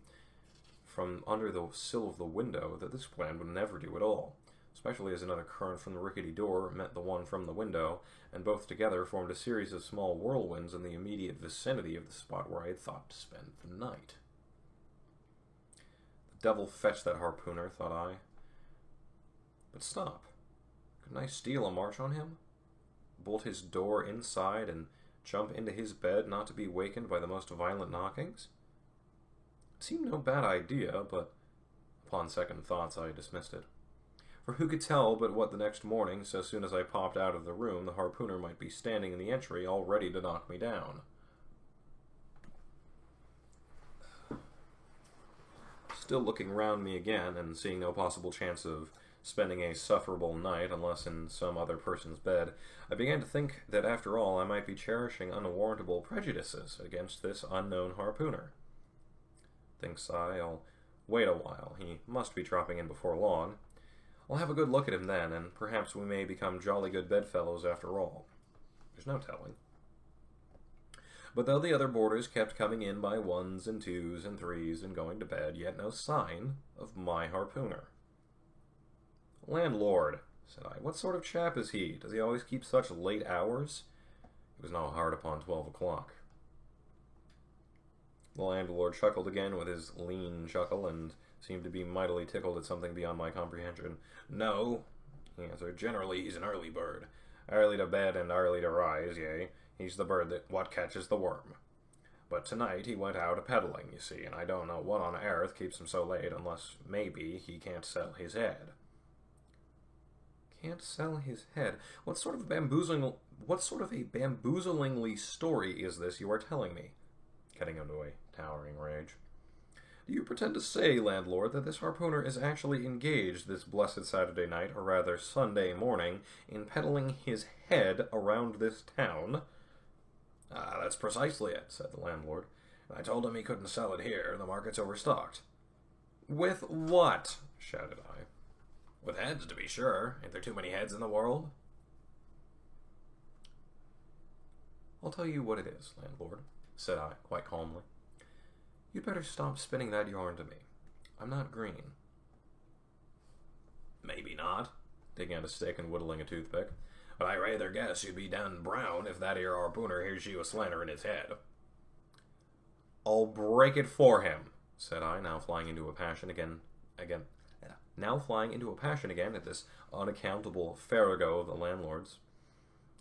from under the sill of the window that this plan would never do at all, especially as another current from the rickety door met the one from the window, and both together formed a series of small whirlwinds in the immediate vicinity of the spot where I had thought to spend the night. The devil fetch that harpooner, thought I. But stop. Couldn't I steal a march on him? Bolt his door inside and jump into his bed not to be wakened by the most violent knockings? It seemed no bad idea, but upon second thoughts I dismissed it. For who could tell but what the next morning, so soon as I popped out of the room, the harpooner might be standing in the entry all ready to knock me down. Still looking round me again, and seeing no possible chance of spending a sufferable night unless in some other person's bed, I began to think that after all I might be cherishing unwarrantable prejudices against this unknown harpooner. Thinks I'll wait a while. He must be dropping in before long. I'll have a good look at him then, and perhaps we may become jolly good bedfellows after all. There's no telling. But though the other boarders kept coming in by ones and twos and threes and going to bed, yet no sign of my harpooner. "Landlord," said I, "what sort of chap is he? Does he always keep such late hours?" It was now hard upon 12 o'clock. The landlord chuckled again with his lean chuckle, and seemed to be mightily tickled at something beyond my comprehension. "No," he answered, "generally he's an early bird. Early to bed and early to rise, yea. He's the bird what catches the worm. But tonight he went out a-peddling, you see, and I don't know what on earth keeps him so late, unless, maybe, he can't sell his head." Can't sell his head? What sort of a bamboozlingly story is this you are telling me? Getting into a towering rage. "Do you pretend to say, landlord, that this harpooner is actually engaged this blessed Saturday night, or rather Sunday morning, in peddling his head around this town?" "Ah, that's precisely it," said the landlord. "I told him he couldn't sell it here. The market's overstocked." "With what?" shouted I. "With heads, to be sure. Ain't there too many heads in the world?" "I'll tell you what it is, landlord," said I, quite calmly. "You'd better stop spinning that yarn to me. I'm not green." "Maybe not," digging out a stick and whittling a toothpick. "But I rather guess you'd be done brown if that 'ere harpooner hears you a-slanderin' his head." "I'll break it for him," said I, now flying into a passion again at this unaccountable farrago of the landlord's.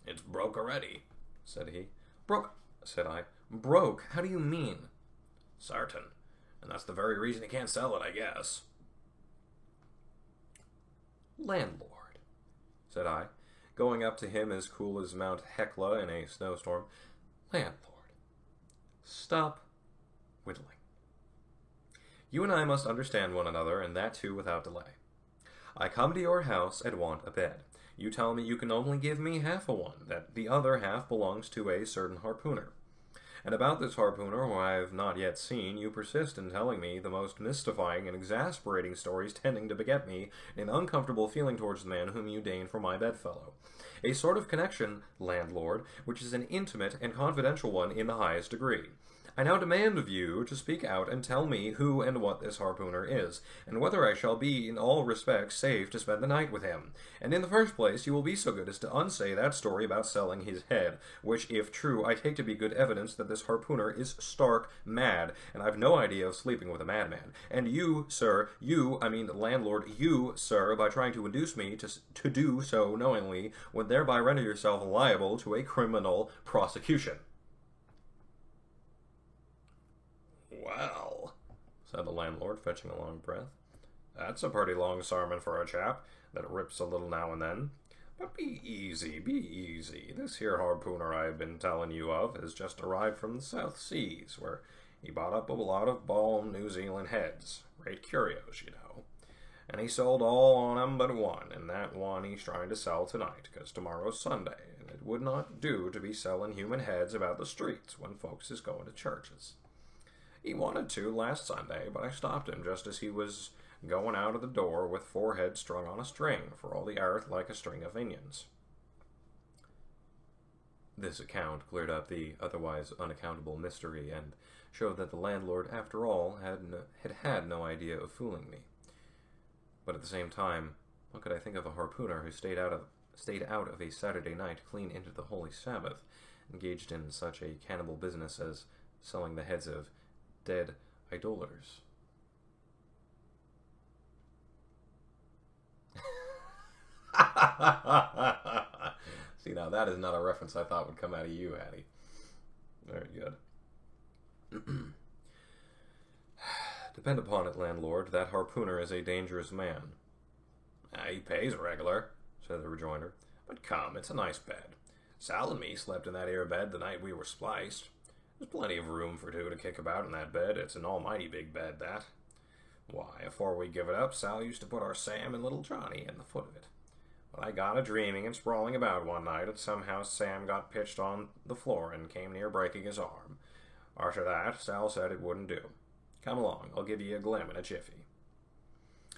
"It's broke already," said he. "Broke?" said I. "Broke? How do you mean?" "Sartain. And that's the very reason he can't sell it, I guess." "Landlord," said I, going up to him as cool as Mount Hecla in a snowstorm. "Landlord, stop whittling. You and I must understand one another, and that too without delay. I come to your house and want a bed. You tell me you can only give me half a one, that the other half belongs to a certain harpooner. And about this harpooner, whom I have not yet seen, you persist in telling me the most mystifying and exasperating stories, tending to beget me an uncomfortable feeling towards the man whom you deign for my bedfellow. A sort of connection, landlord, which is an intimate and confidential one in the highest degree. I now demand of you to speak out and tell me who and what this harpooner is, and whether I shall be in all respects safe to spend the night with him. And in the first place, you will be so good as to unsay that story about selling his head, which, if true, I take to be good evidence that this harpooner is stark mad, and I've no idea of sleeping with a madman. And you, sir, the landlord, you, sir, by trying to induce me to do so knowingly, would thereby render yourself liable to a criminal prosecution." "Well," said the landlord, fetching a long breath, "that's a pretty long sermon for a chap that rips a little now and then. But be easy, be easy. This here harpooner I have been telling you of has just arrived from the South Seas, where he bought up a lot of balm New Zealand heads, great curios, you know. And he sold all on 'em but one, and that one he's trying to sell tonight, 'cause tomorrow's Sunday, and it would not do to be selling human heads about the streets when folks is going to churches. He wanted to last Sunday, but I stopped him just as he was going out of the door with 4 heads strung on a string, for all the earth like a string of onions." This account cleared up the otherwise unaccountable mystery, and showed that the landlord, after all, had no idea of fooling me. But at the same time, what could I think of a harpooner who stayed out of a Saturday night clean into the Holy Sabbath, engaged in such a cannibal business as selling the heads of dead idolaters? See, now that is not a reference I thought would come out of you, Hattie. Very good. "Depend upon it, landlord, that harpooner is a dangerous man." "He pays regular," said the rejoinder. "But come, it's a nice bed. Sal and me slept in that 'ere bed the night we were spliced. There's plenty of room for 2 to kick about in that bed. It's an almighty big bed, that. Why, afore we give it up, Sal used to put our Sam and little Johnny in the foot of it. But I got a dreaming and sprawling about one night, and somehow Sam got pitched on the floor and came near breaking his arm. After that, Sal said it wouldn't do. Come along, I'll give ye a glim in a jiffy.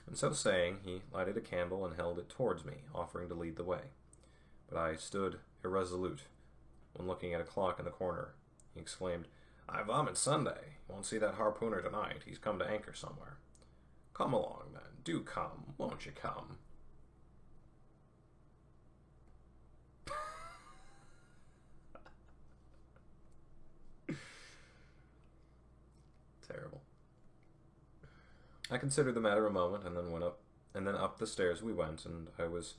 And so saying, he lighted a candle and held it towards me, offering to lead the way. But I stood irresolute. When looking at a clock in the corner, he exclaimed, I vomit Sunday. You won't see that harpooner tonight. He's come to anchor somewhere. Come along, then. Do come. Won't you come? Terrible. I considered the matter a moment, and then up the stairs we went, and I was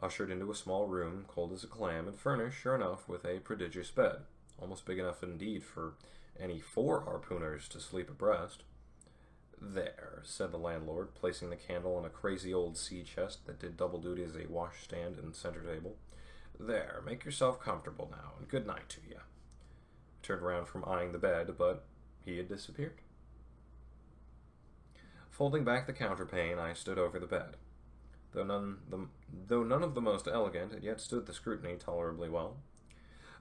ushered into a small room, cold as a clam, and furnished, sure enough, with a prodigious bed, almost big enough indeed for any 4 harpooners to sleep abreast. There, said the landlord, placing the candle on a crazy old sea chest that did double duty as a washstand and center table. There, make yourself comfortable now, and good night to you. I turned round from eyeing the bed, but he had disappeared. Folding back the counterpane, I stood over the bed. Though none of the most elegant, it yet stood the scrutiny tolerably well.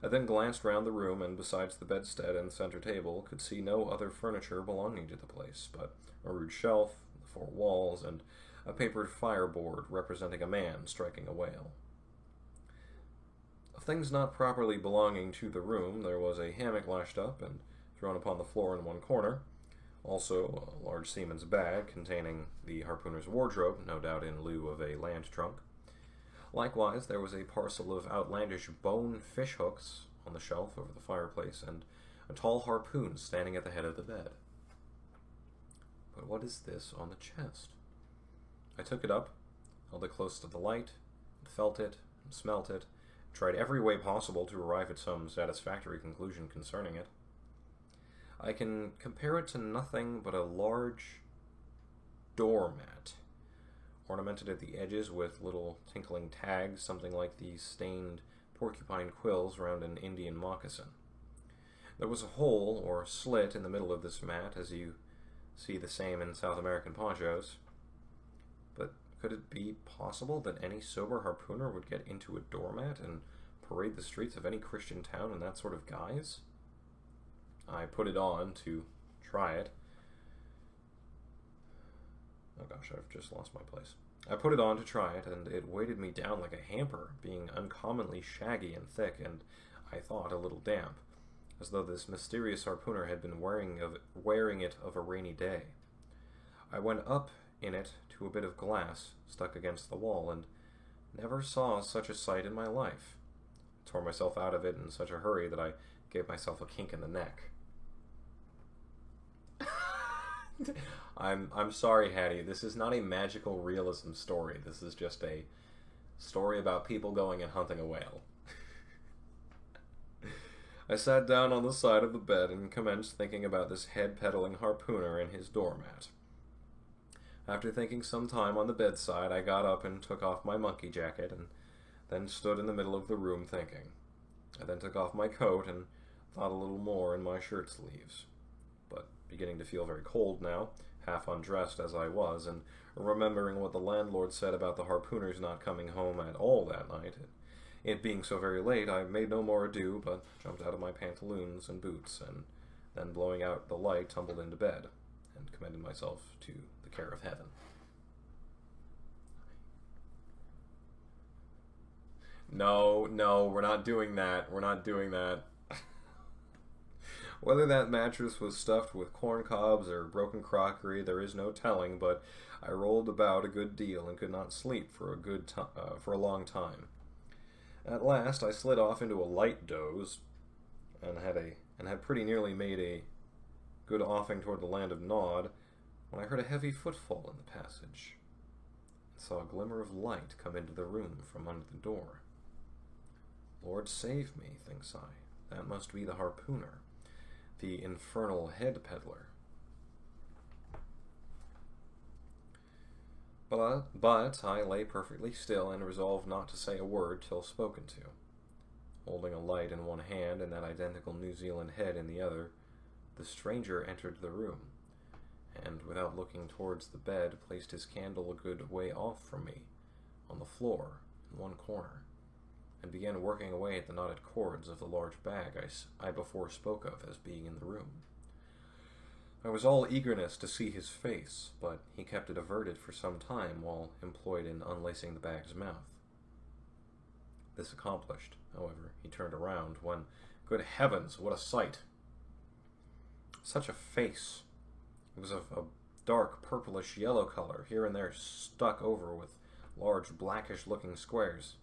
I then glanced round the room, and besides the bedstead and center table, could see no other furniture belonging to the place, but a rude shelf, the 4 walls, and a papered fireboard representing a man striking a whale. Of things not properly belonging to the room, there was a hammock lashed up and thrown upon the floor in one corner, also a large seaman's bag containing the harpooner's wardrobe, no doubt in lieu of a land trunk. Likewise, there was a parcel of outlandish bone fish hooks on the shelf over the fireplace, and a tall harpoon standing at the head of the bed. But what is this on the chest? I took it up, held it close to the light, and felt it, and smelt it, and tried every way possible to arrive at some satisfactory conclusion concerning it. I can compare it to nothing but a large doormat, ornamented at the edges with little tinkling tags, something like the stained porcupine quills round an Indian moccasin. There was a hole or slit in the middle of this mat, as you see the same in South American ponchos. But could it be possible that any sober harpooner would get into a doormat and parade the streets of any Christian town in that sort of guise? I put it on to try it. Oh gosh, I've just lost my place. I put it on to try it, and it weighted me down like a hamper, being uncommonly shaggy and thick, and, I thought, a little damp, as though this mysterious harpooner had been wearing it of a rainy day. I went up in it to a bit of glass stuck against the wall, and never saw such a sight in my life. I tore myself out of it in such a hurry that I gave myself a kink in the neck. I'm sorry, Hattie. This is not a magical realism story. This is just a story about people going and hunting a whale. I sat down on the side of the bed and commenced thinking about this head-peddling harpooner and his doormat. After thinking some time on the bedside, I got up and took off my monkey jacket, and then stood in the middle of the room thinking. I then took off my coat and thought a little more in my shirt sleeves. But beginning to feel very cold now, half undressed as I was, and remembering what the landlord said about the harpooners not coming home at all that night, it being so very late, I made no more ado, but jumped out of my pantaloons and boots, and then blowing out the light, tumbled into bed, and commended myself to the care of heaven. No, we're not doing that. We're not doing that. Whether that mattress was stuffed with corn cobs or broken crockery, there is no telling, but I rolled about a good deal and could not sleep for a long time. At last, I slid off into a light doze, and had pretty nearly made a good offing toward the land of Nod, when I heard a heavy footfall in the passage, and saw a glimmer of light come into the room from under the door. Lord save me, thinks I, that must be the harpooner, the infernal head peddler. But I lay perfectly still and resolved not to say a word till spoken to. Holding a light in one hand and that identical New Zealand head in the other, the stranger entered the room, and without looking towards the bed, placed his candle a good way off from me, on the floor, in one corner, and began working away at the knotted cords of the large bag I before spoke of as being in the room. I was all eagerness to see his face, but he kept it averted for some time while employed in unlacing the bag's mouth. This accomplished, however, he turned around when, good heavens, what a sight! Such a face! It was of a dark purplish yellow color, here and there stuck over with large blackish-looking squares.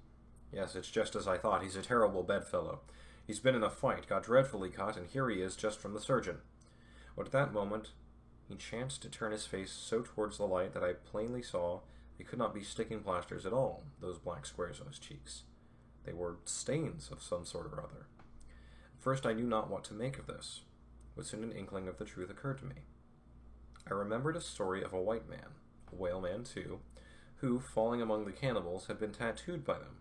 Yes, it's just as I thought. He's a terrible bedfellow. He's been in a fight, got dreadfully cut, and here he is just from the surgeon. But at that moment, he chanced to turn his face so towards the light that I plainly saw they could not be sticking plasters at all, those black squares on his cheeks. They were stains of some sort or other. At first I knew not what to make of this, but soon an inkling of the truth occurred to me. I remembered a story of a white man, a whaleman too, who, falling among the cannibals, had been tattooed by them.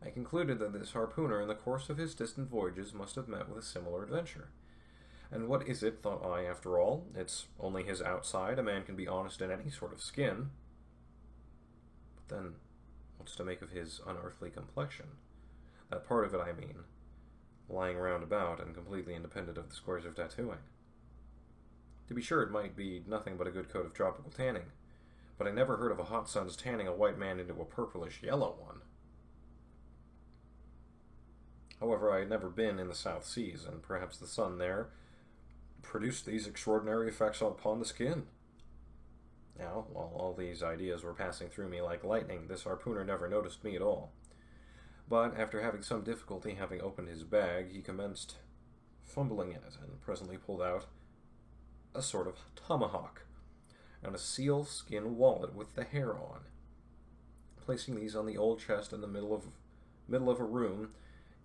I concluded that this harpooner in the course of his distant voyages must have met with a similar adventure. And what is it, thought I, after all? It's only his outside. A man can be honest in any sort of skin. But then, what's to make of his unearthly complexion? That part of it, I mean, lying round about and completely independent of the squares of tattooing. To be sure, it might be nothing but a good coat of tropical tanning, but I never heard of a hot sun's tanning a white man into a purplish yellow one. However, I had never been in the South Seas, and perhaps the sun there produced these extraordinary effects upon the skin. Now, while all these ideas were passing through me like lightning, this harpooner never noticed me at all. But after having some difficulty having opened his bag, he commenced fumbling in it, and presently pulled out a sort of tomahawk, and a seal-skin wallet with the hair on. Placing these on the old chest in the middle of a room,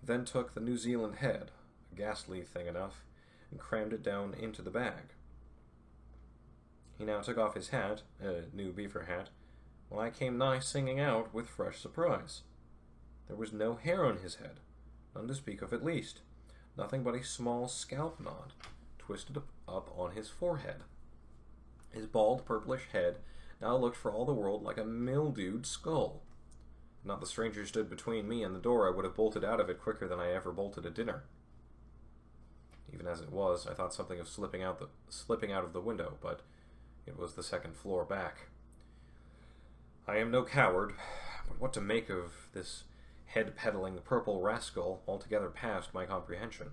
he then took the New Zealand head, a ghastly thing enough, and crammed it down into the bag. He now took off his hat, a new beaver hat, when I came nigh singing out with fresh surprise. There was no hair on his head, none to speak of at least, nothing but a small scalp knot twisted up on his forehead. His bald, purplish head now looked for all the world like a mildewed skull. If not the stranger stood between me and the door, I would have bolted out of it quicker than I ever bolted a dinner. Even as it was, I thought something of slipping out of the window, but it was the second floor back. I am no coward, but what to make of this head-peddling purple rascal altogether passed my comprehension.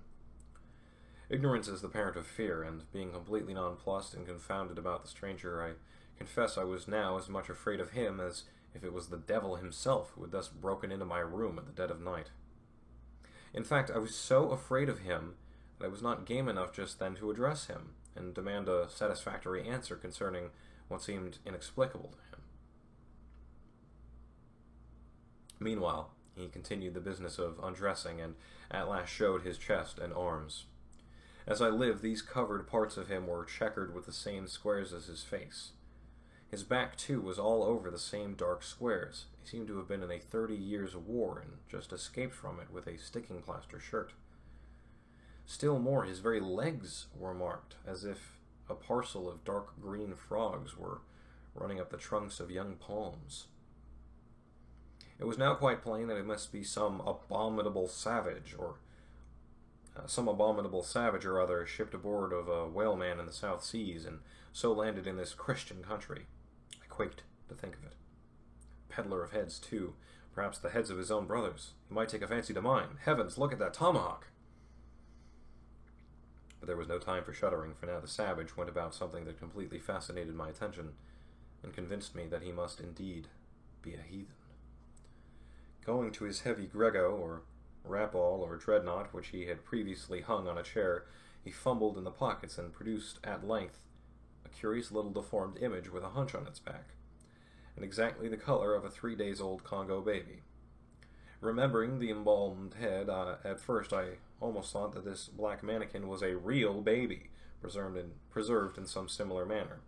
Ignorance is the parent of fear, and being completely nonplussed and confounded about the stranger, I confess I was now as much afraid of him as if it was the devil himself who had thus broken into my room at the dead of night. In fact, I was so afraid of him that I was not game enough just then to address him and demand a satisfactory answer concerning what seemed inexplicable to him. Meanwhile, he continued the business of undressing and at last showed his chest and arms. As I live, these covered parts of him were checkered with the same squares as his face. His back, too, was all over the same dark squares. He seemed to have been in a 30 years' war and just escaped from it with a sticking plaster shirt. Still more, his very legs were marked, as if a parcel of dark green frogs were running up the trunks of young palms. It was now quite plain that it must be some abominable savage or other shipped aboard of a whaleman in the South Seas and so landed in this Christian country. I quaked to think of it. Peddler of heads, too. Perhaps the heads of his own brothers. He might take a fancy to mine. Heavens, look at that tomahawk! But there was no time for shuddering, for now the savage went about something that completely fascinated my attention, and convinced me that he must indeed be a heathen. Going to his heavy grego, or rapall, or dreadnought, which he had previously hung on a chair, he fumbled in the pockets and produced at length a curious little deformed image with a hunch on its back, and exactly the color of a 3-days-old Congo baby. Remembering the embalmed head, at first I almost thought that this black mannequin was a real baby, preserved in some similar manner.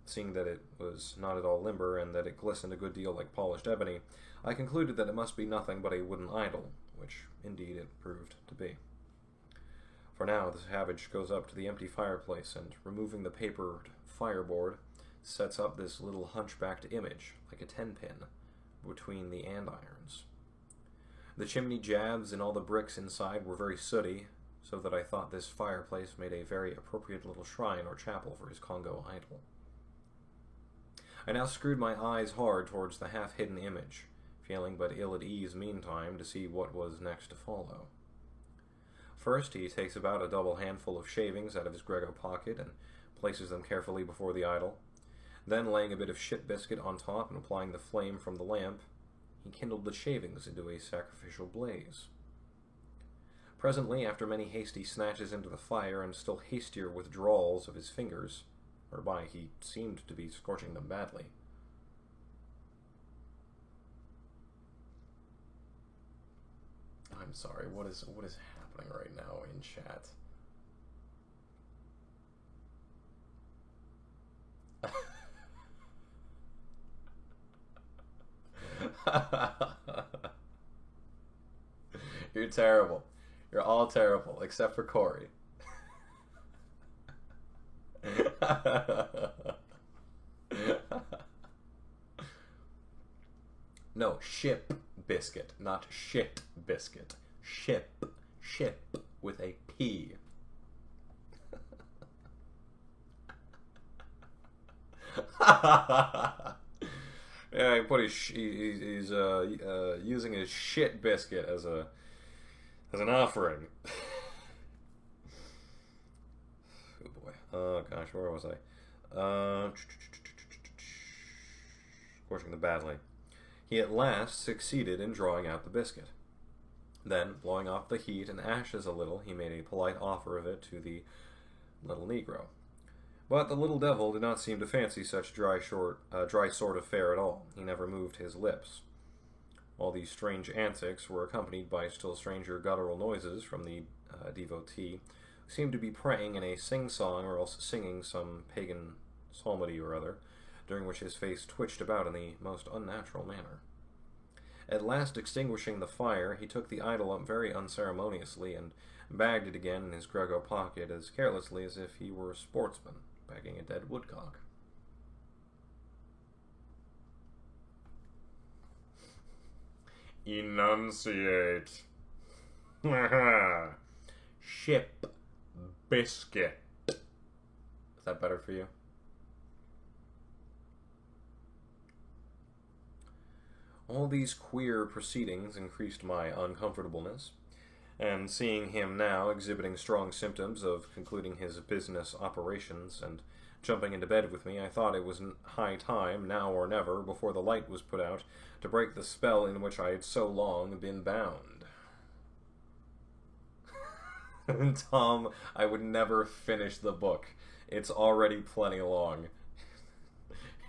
Seeing that it was not at all limber, and that it glistened a good deal like polished ebony, I concluded that it must be nothing but a wooden idol, which indeed it proved to be. For now, the savage goes up to the empty fireplace and, removing the papered fireboard, sets up this little hunchbacked image, like a 10-pin, between the andirons. The chimney jabs and all the bricks inside were very sooty, so that I thought this fireplace made a very appropriate little shrine or chapel for his Congo idol. I now screwed my eyes hard towards the half-hidden image, feeling but ill at ease meantime to see what was next to follow. First, he takes about a double handful of shavings out of his Grego pocket and places them carefully before the idol. Then, laying a bit of shit biscuit on top and applying the flame from the lamp, he kindled the shavings into a sacrificial blaze. Presently, after many hasty snatches into the fire and still hastier withdrawals of his fingers, whereby he seemed to be scorching them badly, I'm sorry, what is happening right now in chat? You're terrible. You're all terrible, except for Corey. No, ship biscuit, not shit biscuit. Ship with a P. Yeah, he put he's using his shit biscuit as an offering. Oh boy. Oh gosh, where was I? Scorching them badly. He at last succeeded in drawing out the biscuit. Then, blowing off the heat and ashes a little, he made a polite offer of it to the little Negro. But the little devil did not seem to fancy such dry sort of fare at all. He never moved his lips. All these strange antics were accompanied by still stranger guttural noises from the devotee, who seemed to be praying in a sing-song or else singing some pagan psalmody or other, during which his face twitched about in the most unnatural manner. At last extinguishing the fire, he took the idol up very unceremoniously and bagged it again in his Grego pocket as carelessly as if he were a sportsman bagging a dead woodcock. Enunciate. Ship biscuit. Is that better for you? All these queer proceedings increased my uncomfortableness, and seeing him now exhibiting strong symptoms of concluding his business operations and jumping into bed with me, I thought it was high time, now or never, before the light was put out, to break the spell in which I had so long been bound. Tom, I would never finish the book. It's already plenty long.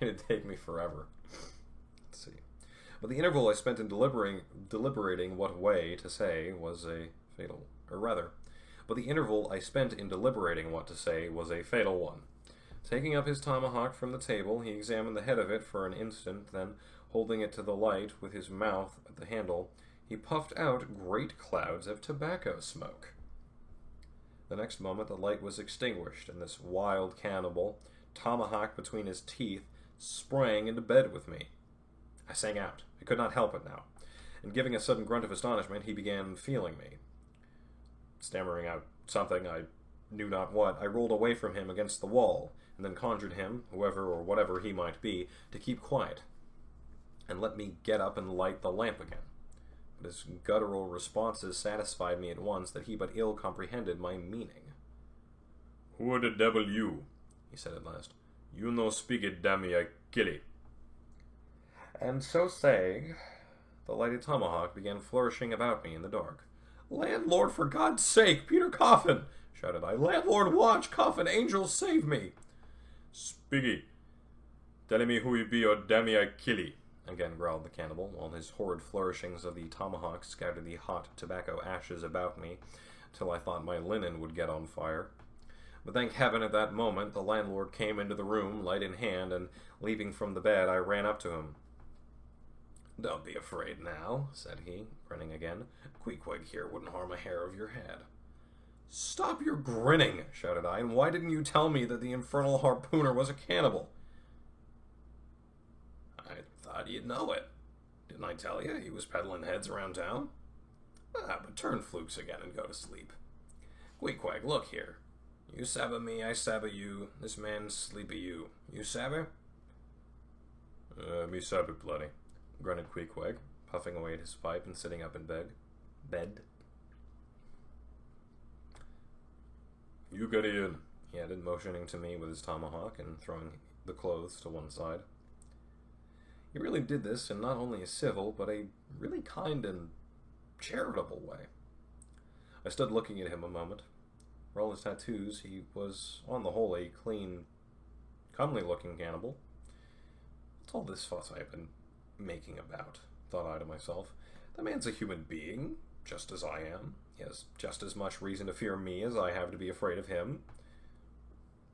It'd take me forever. Let's see. But the interval I spent in deliberating what way to say was a fatal, but the interval I spent in deliberating what to say was a fatal one. Taking up his tomahawk from the table, he examined the head of it for an instant, then, holding it to the light with his mouth at the handle, he puffed out great clouds of tobacco smoke. The next moment the light was extinguished, and this wild cannibal, tomahawk between his teeth, sprang into bed with me. I sang out. I could not help it now, and giving a sudden grunt of astonishment, he began feeling me. Stammering out something, I knew not what, I rolled away from him against the wall, and then conjured him, whoever or whatever he might be, to keep quiet, and let me get up and light the lamp again. But his guttural responses satisfied me at once that he but ill comprehended my meaning. "Who the devil you?" he said at last. "You no speak it, damme, I kill it." And so saying, the lighted tomahawk began flourishing about me in the dark. "Landlord, for God's sake! Peter Coffin!" shouted I. "Landlord, watch! Coffin! Angels, save me!" "Spiggy, tell me who you be, or damn I kill ye," again growled the cannibal, while his horrid flourishings of the tomahawk scattered the hot tobacco ashes about me, till I thought my linen would get on fire. But thank heaven at that moment the landlord came into the room, light in hand, and leaping from the bed I ran up to him. "Don't be afraid now," said he, grinning again. "Queequeg here wouldn't harm a hair of your head." Stop your grinning, shouted I, and why didn't you tell me that the infernal harpooner was a cannibal? I thought you'd know it. Didn't I tell you he was peddling heads around town? Ah, but turn flukes again and go to sleep. Queequeg, look here. You sabba me, I sabba you. This man sleepy you. You sabba? Me sabba plenty, grunted Queequeg, puffing away at his pipe and sitting up in bed. You get in, he added, motioning to me with his tomahawk and throwing the clothes to one side. He really did this in not only a civil, but a really kind and charitable way. I stood looking at him a moment. For all his tattoos, he was, on the whole, a clean, comely-looking cannibal. What's all this fuss I have been making about, thought I to myself. The man's a human being, just as I am. He has just as much reason to fear me as I have to be afraid of him.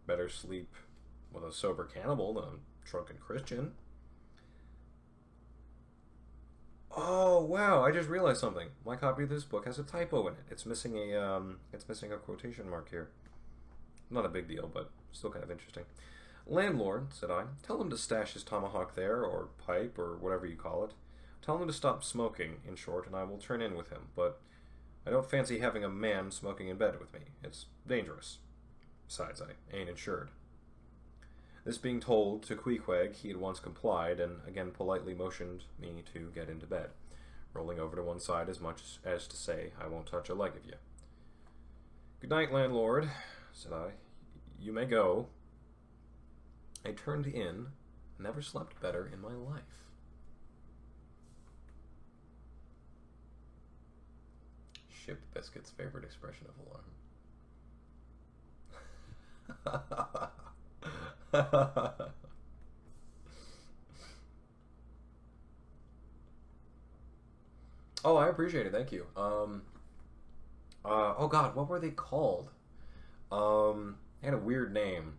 Better sleep with a sober cannibal than a drunken Christian. Oh wow! I just realized something. My copy of this book has a typo in it. It's missing a quotation mark here. Not a big deal, but still kind of interesting. Landlord, said I, tell him to stash his tomahawk there, or pipe, or whatever you call it. Tell him to stop smoking, in short, and I will turn in with him. But I don't fancy having a man smoking in bed with me. It's dangerous. Besides, I ain't insured. This being told to Queequeg, he at once complied, and again politely motioned me to get into bed, rolling over to one side as much as to say, I won't touch a leg of you. Good night, landlord, said I. You may go. I turned in, never slept better in my life. Ship Biscuit's favorite expression of alarm. Oh, I appreciate it. Thank you. Oh God, what were they called? They had a weird name.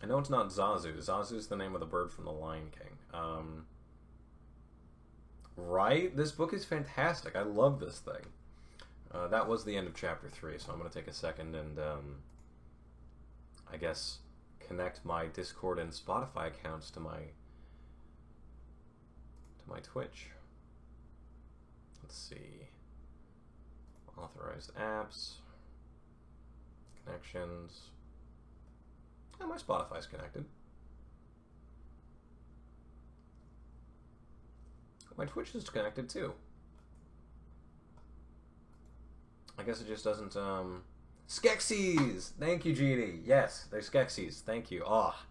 I know it's not Zazu. Zazu's the name of the bird from The Lion King. Right? This book is fantastic. I love this thing. That was the end of chapter 3, so I'm going to take a second and, I guess, connect my Discord and Spotify accounts to my Twitch. Let's see. Authorized apps. Connections. Oh, my Spotify's connected. My Twitch is connected, too. I guess it just doesn't, Skeksis! Thank you, Genie. Yes, they're Skeksis. Thank you. Ah.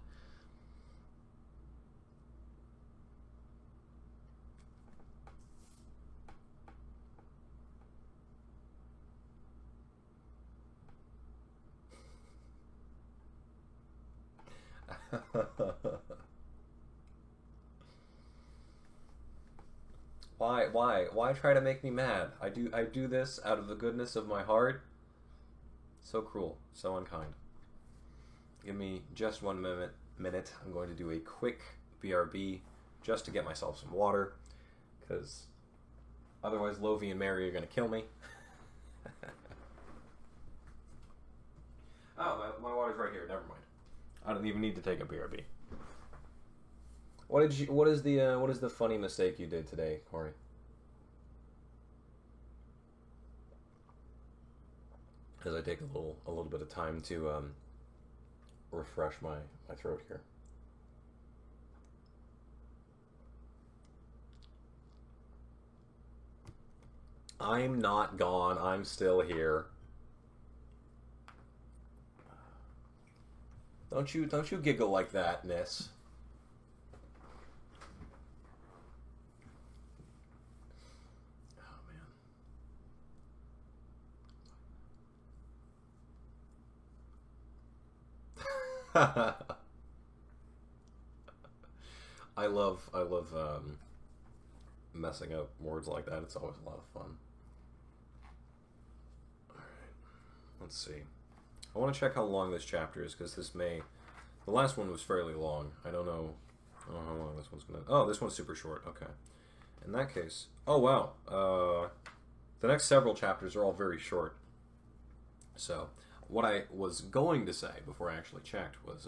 Why try to make me mad? I do this out of the goodness of my heart. So cruel, so unkind. Give me just 1 minute. I'm going to do a quick BRB just to get myself some water, because otherwise Lovie and Mary are going to kill me. Oh, my water's right here. Never mind. I don't even need to take a BRB. What is the funny mistake you did today, Corey? As I take a little bit of time to refresh my throat here. I'm not gone. I'm still here. Don't you giggle like that, miss. I love messing up words like that. It's always a lot of fun. Alright, let's see. I want to check how long this chapter is, because the last one was fairly long. I don't know how long this one's gonna... Oh, this one's super short. Okay. In that case... Oh, wow. The next several chapters are all very short. So, what I was going to say before I actually checked was,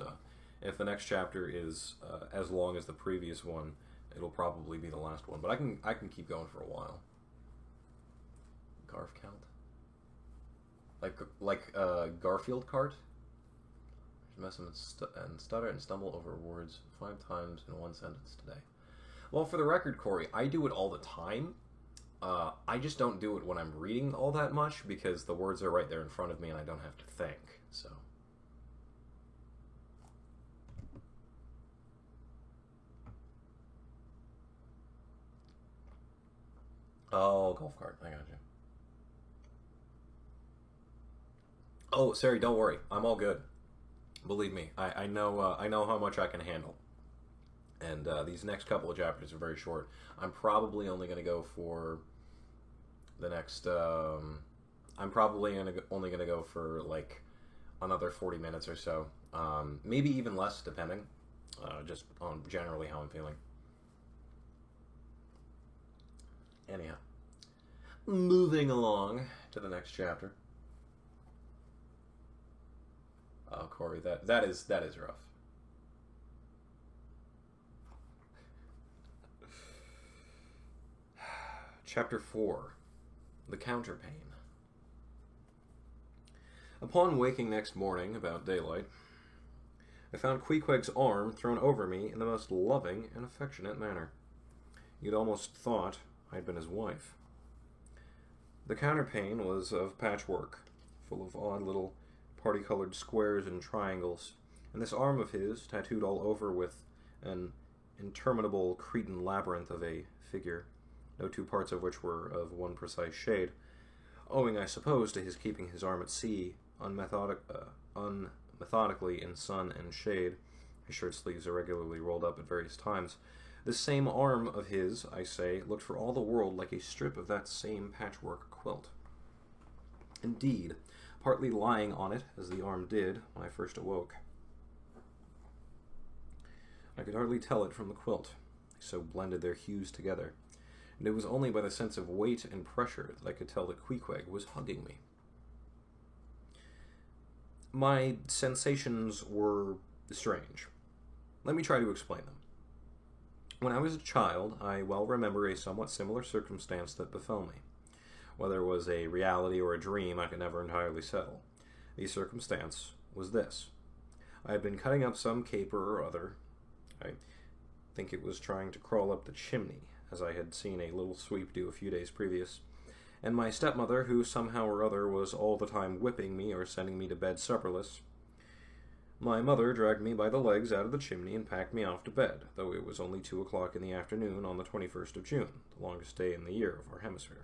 if the next chapter is as long as the previous one, it'll probably be the last one. But I can keep going for a while. Garf count, like Garfield cart. Mess and stutter and stumble over words 5 times in one sentence today. Well, for the record, Corey, I do it all the time. I just don't do it when I'm reading all that much because the words are right there in front of me and I don't have to think. So. Oh, golf cart. I got you. Oh, Sari, don't worry. I'm all good. Believe me, I know how much I can handle. And these next couple of chapters are very short. I'm probably only going to go for the next. I'm probably only going to go for like another 40 minutes or so. Maybe even less, depending. Just on generally how I'm feeling. Anyhow, moving along to the next chapter. Oh, Corey, that is rough. Chapter 4. The Counterpane. Upon waking next morning, about daylight, I found Queequeg's arm thrown over me in the most loving and affectionate manner. You'd almost thought I'd been his wife. The counterpane was of patchwork, full of odd little party-colored squares and triangles, and this arm of his, tattooed all over with an interminable Cretan labyrinth of a figure, no two parts of which were of one precise shade, owing, I suppose, to his keeping his arm at sea, unmethodically in sun and shade, his shirt sleeves irregularly rolled up at various times. This same arm of his, I say, looked for all the world like a strip of that same patchwork quilt. Indeed, partly lying on it, as the arm did when I first awoke. I could hardly tell it from the quilt, so blended their hues together, and it was only by the sense of weight and pressure that I could tell that Queequeg was hugging me. My sensations were strange. Let me try to explain them. When I was a child, I well remember a somewhat similar circumstance that befell me. Whether it was a reality or a dream, I could never entirely settle. The circumstance was this. I had been cutting up some caper or other. I think it was trying to crawl up the chimney, as I had seen a little sweep do a few days previous, and my stepmother, who somehow or other was all the time whipping me or sending me to bed supperless, my mother dragged me by the legs out of the chimney and packed me off to bed, though it was only 2 o'clock in the afternoon on the 21st of June, the longest day in the year of our hemisphere.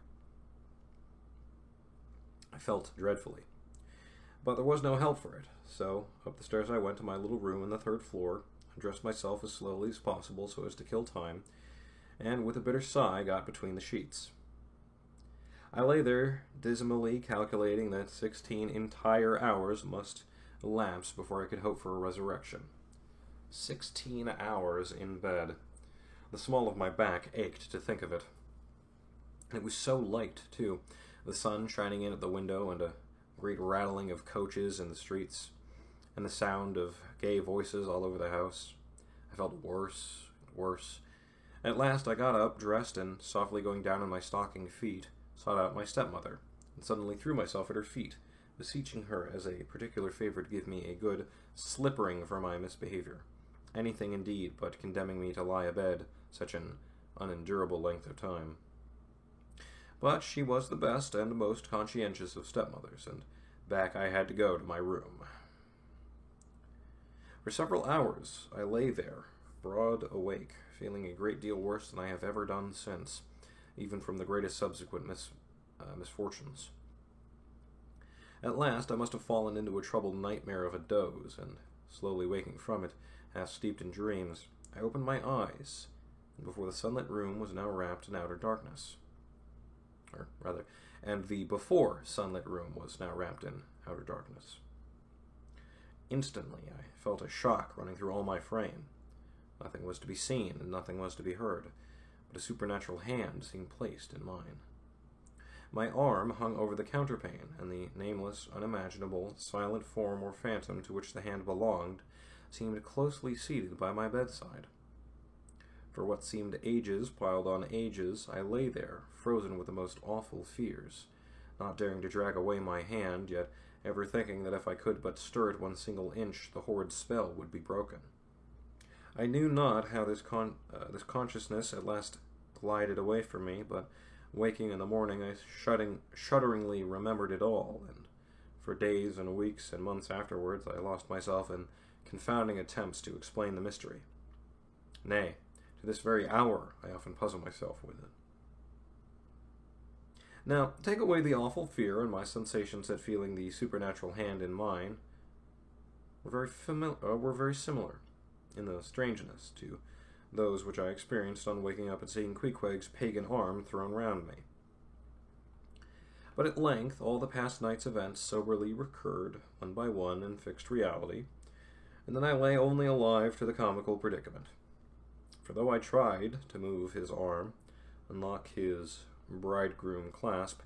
I felt dreadfully, but there was no help for it, so up the stairs I went to my little room on the 3rd floor, dressed myself as slowly as possible so as to kill time, and with a bitter sigh got between the sheets. I lay there, dismally calculating that 16 entire hours must elapse before I could hope for a resurrection. 16 hours in bed. The small of my back ached to think of it. And it was so light, too, the sun shining in at the window and a great rattling of coaches in the streets, and the sound of gay voices all over the house. I felt worse and worse. At last I got up, dressed, and softly going down on my stockinged feet, sought out my stepmother, and suddenly threw myself at her feet, beseeching her as a particular favor to give me a good slippering for my misbehavior. Anything indeed but condemning me to lie abed such an unendurable length of time. But she was the best and most conscientious of stepmothers, and back I had to go to my room. For several hours I lay there, broad awake, feeling a great deal worse than I have ever done since, even from the greatest subsequent misfortunes. At last I must have fallen into a troubled nightmare of a doze, and, slowly waking from it, half steeped in dreams, I opened my eyes, and before the sunlit room was now wrapped in outer darkness. And the before sunlit room was now wrapped in outer darkness. Instantly I felt a shock running through all my frame. Nothing was to be seen, and nothing was to be heard, but a supernatural hand seemed placed in mine. My arm hung over the counterpane, and the nameless, unimaginable, silent form or phantom to which the hand belonged seemed closely seated by my bedside. For what seemed ages piled on ages, I lay there, frozen with the most awful fears, not daring to drag away my hand, yet ever thinking that if I could but stir it 1 single inch, the horrid spell would be broken. I knew not how this consciousness at last glided away from me, but waking in the morning, I shudderingly remembered it all, and for days and weeks and months afterwards I lost myself in confounding attempts to explain the mystery. Nay, to this very hour I often puzzle myself with it. Now, take away the awful fear, and my sensations at feeling the supernatural hand in mine were very similar in the strangeness to those which I experienced on waking up and seeing Queequeg's pagan arm thrown round me. But at length all the past night's events soberly recurred, one by one, in fixed reality, and then I lay only alive to the comical predicament. For though I tried to move his arm, unlock his bridegroom clasp,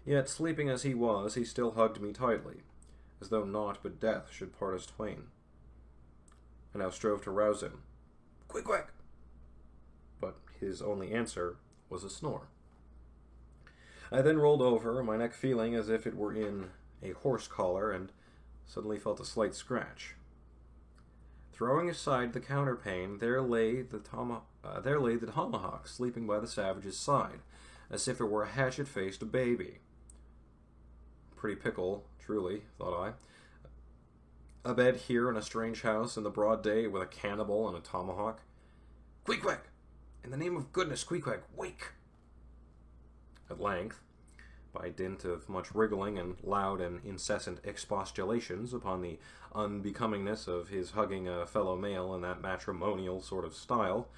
yet sleeping as he was, he still hugged me tightly, as though naught but death should part us twain. I now strove to rouse him. "Queequeg!" But his only answer was a snore. I then rolled over, my neck feeling as if it were in a horse collar, and suddenly felt a slight scratch. Throwing aside the counterpane, there lay the tomahawk sleeping by the savage's side, as if it were a hatchet-faced baby. Pretty pickle, truly, thought I. A bed here in a strange house in the broad day with a cannibal and a tomahawk. "Queequeg! In the name of goodness, Queequeg, wake!" At length, by dint of much wriggling and loud and incessant expostulations upon the unbecomingness of his hugging a fellow male in that matrimonial sort of style,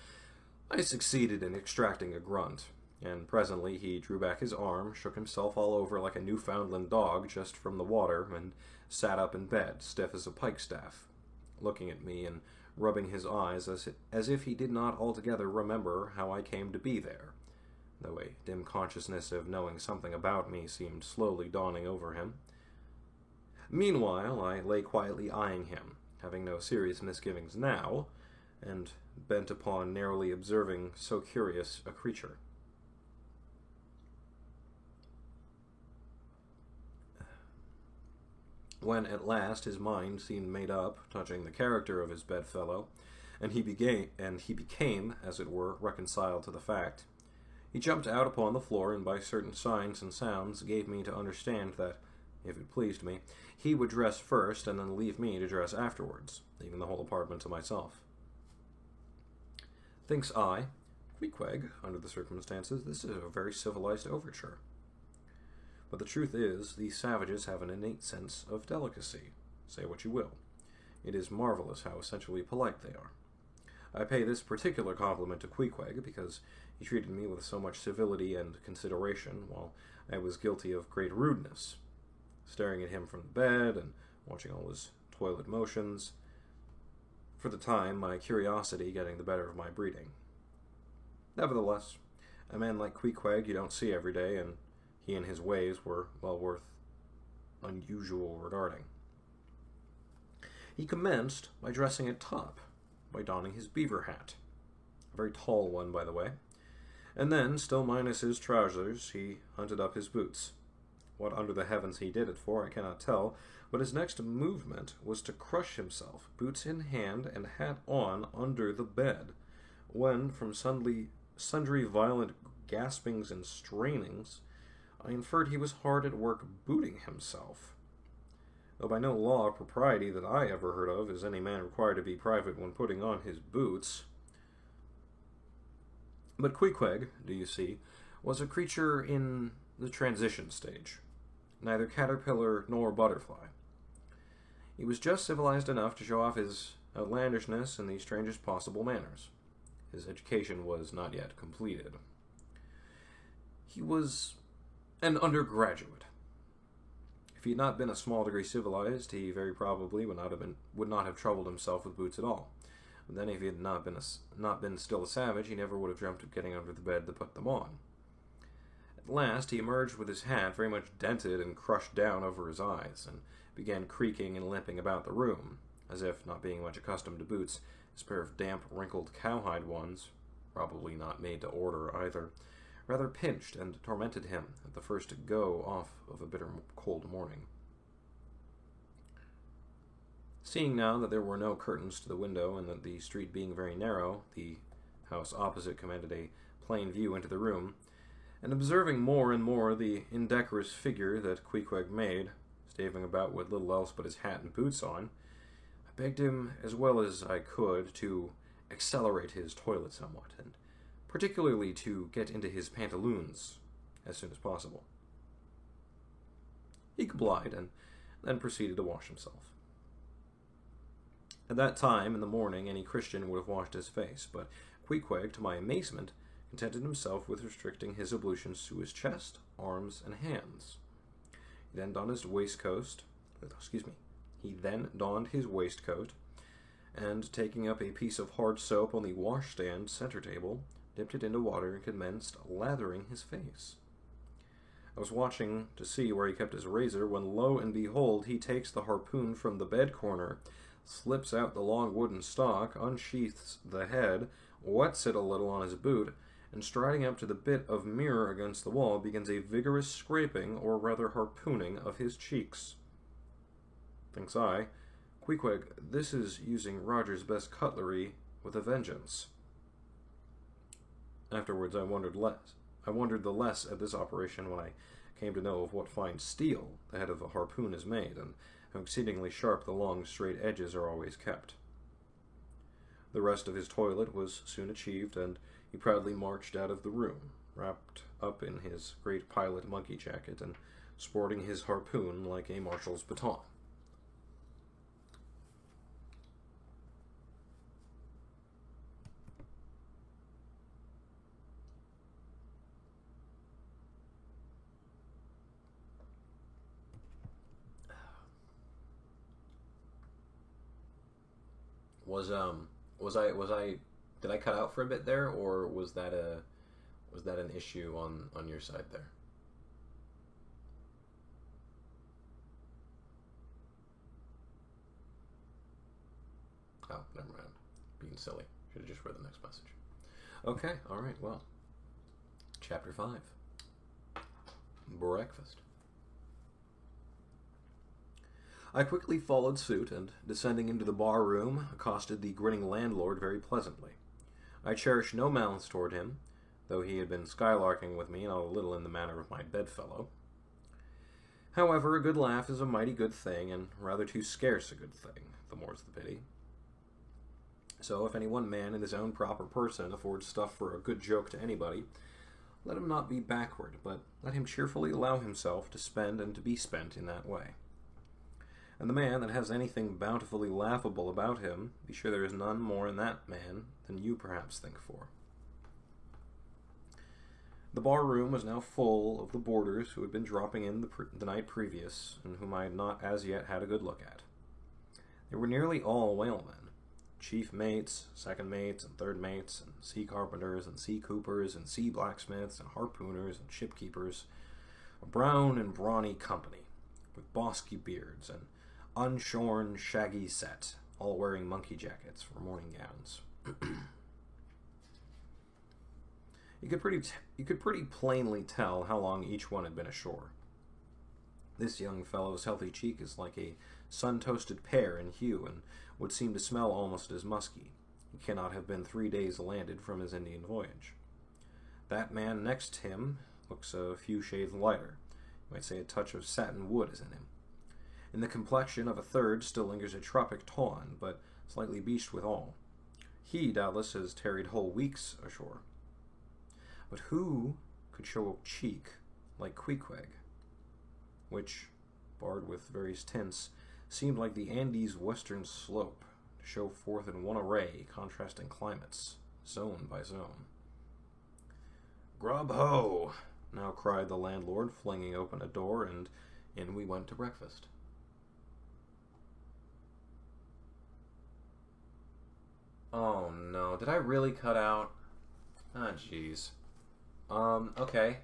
I succeeded in extracting a grunt, and presently he drew back his arm, shook himself all over like a Newfoundland dog just from the water, and sat up in bed, stiff as a pikestaff, looking at me and rubbing his eyes as if he did not altogether remember how I came to be there, though a dim consciousness of knowing something about me seemed slowly dawning over him. Meanwhile, I lay quietly eyeing him, having no serious misgivings now, and bent upon narrowly observing so curious a creature. When at last his mind seemed made up touching the character of his bedfellow, and he became, as it were, reconciled to the fact, he jumped out upon the floor, and by certain signs and sounds gave me to understand that, if it pleased me, he would dress first and then leave me to dress afterwards, leaving the whole apartment to myself. Thinks I, Queequeg, under the circumstances, this is a very civilized overture. But the truth is, these savages have an innate sense of delicacy. Say what you will. It is marvelous how essentially polite they are. I pay this particular compliment to Queequeg because he treated me with so much civility and consideration, while I was guilty of great rudeness, staring at him from the bed and watching all his toilet motions, for the time my curiosity getting the better of my breeding. Nevertheless, a man like Queequeg you don't see every day, and he and his ways were well worth unusual regarding. He commenced by dressing at top, by donning his beaver hat, a very tall one, by the way, and then, still minus his trousers, he hunted up his boots. What under the heavens he did it for, I cannot tell, but his next movement was to crush himself, boots in hand and hat on, under the bed, when, from sundry violent gaspings and strainings, I inferred he was hard at work booting himself, though by no law of propriety that I ever heard of is any man required to be private when putting on his boots. But Queequeg, do you see, was a creature in the transition stage, neither caterpillar nor butterfly. He was just civilized enough to show off his outlandishness in the strangest possible manners. His education was not yet completed. He was an undergraduate. If he had not been a small degree civilized, he very probably would not have troubled himself with boots at all. But then, if he had not been still a savage, he never would have dreamt of getting under the bed to put them on. At last, he emerged with his hat very much dented and crushed down over his eyes, and began creaking and limping about the room, as if, not being much accustomed to boots, his pair of damp, wrinkled cowhide ones, probably not made to order either, rather pinched and tormented him at the first go off of a bitter cold morning. Seeing now that there were no curtains to the window, and that the street being very narrow, the house opposite commanded a plain view into the room, and observing more and more the indecorous figure that Queequeg made, staving about with little else but his hat and boots on, I begged him, as well as I could, to accelerate his toilet somewhat, and particularly to get into his pantaloons as soon as possible. He complied, and then proceeded to wash himself. At that time, in the morning, any Christian would have washed his face, but Queequeg, to my amazement, contented himself with restricting his ablutions to his chest, arms, and hands. He then donned his waistcoat, and taking up a piece of hard soap on the washstand center table, dipped it into water and commenced lathering his face. I was watching to see where he kept his razor, when lo and behold, he takes the harpoon from the bed corner, slips out the long wooden stock, unsheaths the head, wets it a little on his boot, and striding up to the bit of mirror against the wall, begins a vigorous scraping, or rather harpooning, of his cheeks. Thinks I, Queequeg, this is using Roger's best cutlery with a vengeance. Afterwards I wondered the less at this operation when I came to know of what fine steel the head of a harpoon is made, and how exceedingly sharp the long straight edges are always kept. The rest of his toilet was soon achieved, and he proudly marched out of the room, wrapped up in his great pilot monkey jacket, and sporting his harpoon like a marshal's baton. Did I cut out for a bit there, or was that an issue on your side there? Oh, never mind. Being silly. Should have just read the next message. Okay, alright, well. Chapter 5. Breakfast. I quickly followed suit, and, descending into the bar room, accosted the grinning landlord very pleasantly. I cherished no malice toward him, though he had been skylarking with me not a little in the manner of my bedfellow. However, a good laugh is a mighty good thing, and rather too scarce a good thing, the more's the pity. So if any one man in his own proper person affords stuff for a good joke to anybody, let him not be backward, but let him cheerfully allow himself to spend and to be spent in that way. And the man that has anything bountifully laughable about him, be sure there is none more in that man than you perhaps think for. The bar room was now full of the boarders who had been dropping in the night previous, and whom I had not as yet had a good look at. They were nearly all whalemen, chief mates, second mates, and third mates, and sea carpenters, and sea coopers, and sea blacksmiths, and harpooners, and shipkeepers, a brown and brawny company, with bosky beards, and unshorn, shaggy set, all wearing monkey jackets for morning gowns. You could pretty plainly tell how long each one had been ashore. This young fellow's healthy cheek is like a sun-toasted pear in hue, and would seem to smell almost as musky. He cannot have been 3 days landed from his Indian voyage. That man next him looks a few shades lighter. You might say a touch of satin wood is in him. In the complexion of a third still lingers a tropic tawn, but slightly beached withal. He, doubtless, has tarried whole weeks ashore. But who could show a cheek like Queequeg, which, barred with various tints, seemed like the Andes' western slope, to show forth in one array contrasting climates, zone by zone? "Grub ho!" now cried the landlord, flinging open a door, and in we went to breakfast. Oh no, did I really cut out? Ah, jeez. Okay.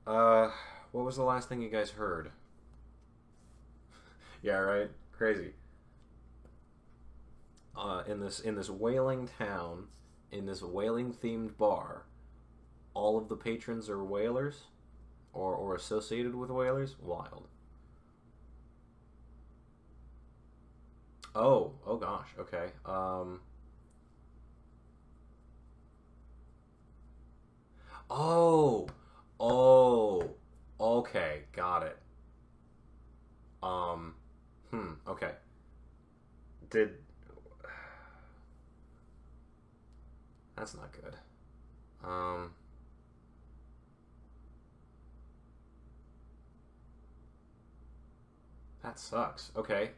Uh, what was the last thing you guys heard? Yeah, right. Crazy. In this whaling town, in this whaling themed bar, all of the patrons are whalers, or associated with whalers. Wild. Oh gosh. Okay. Oh, oh. Okay, got it. Um. Okay. Did That's not good. Um. That sucks. Okay.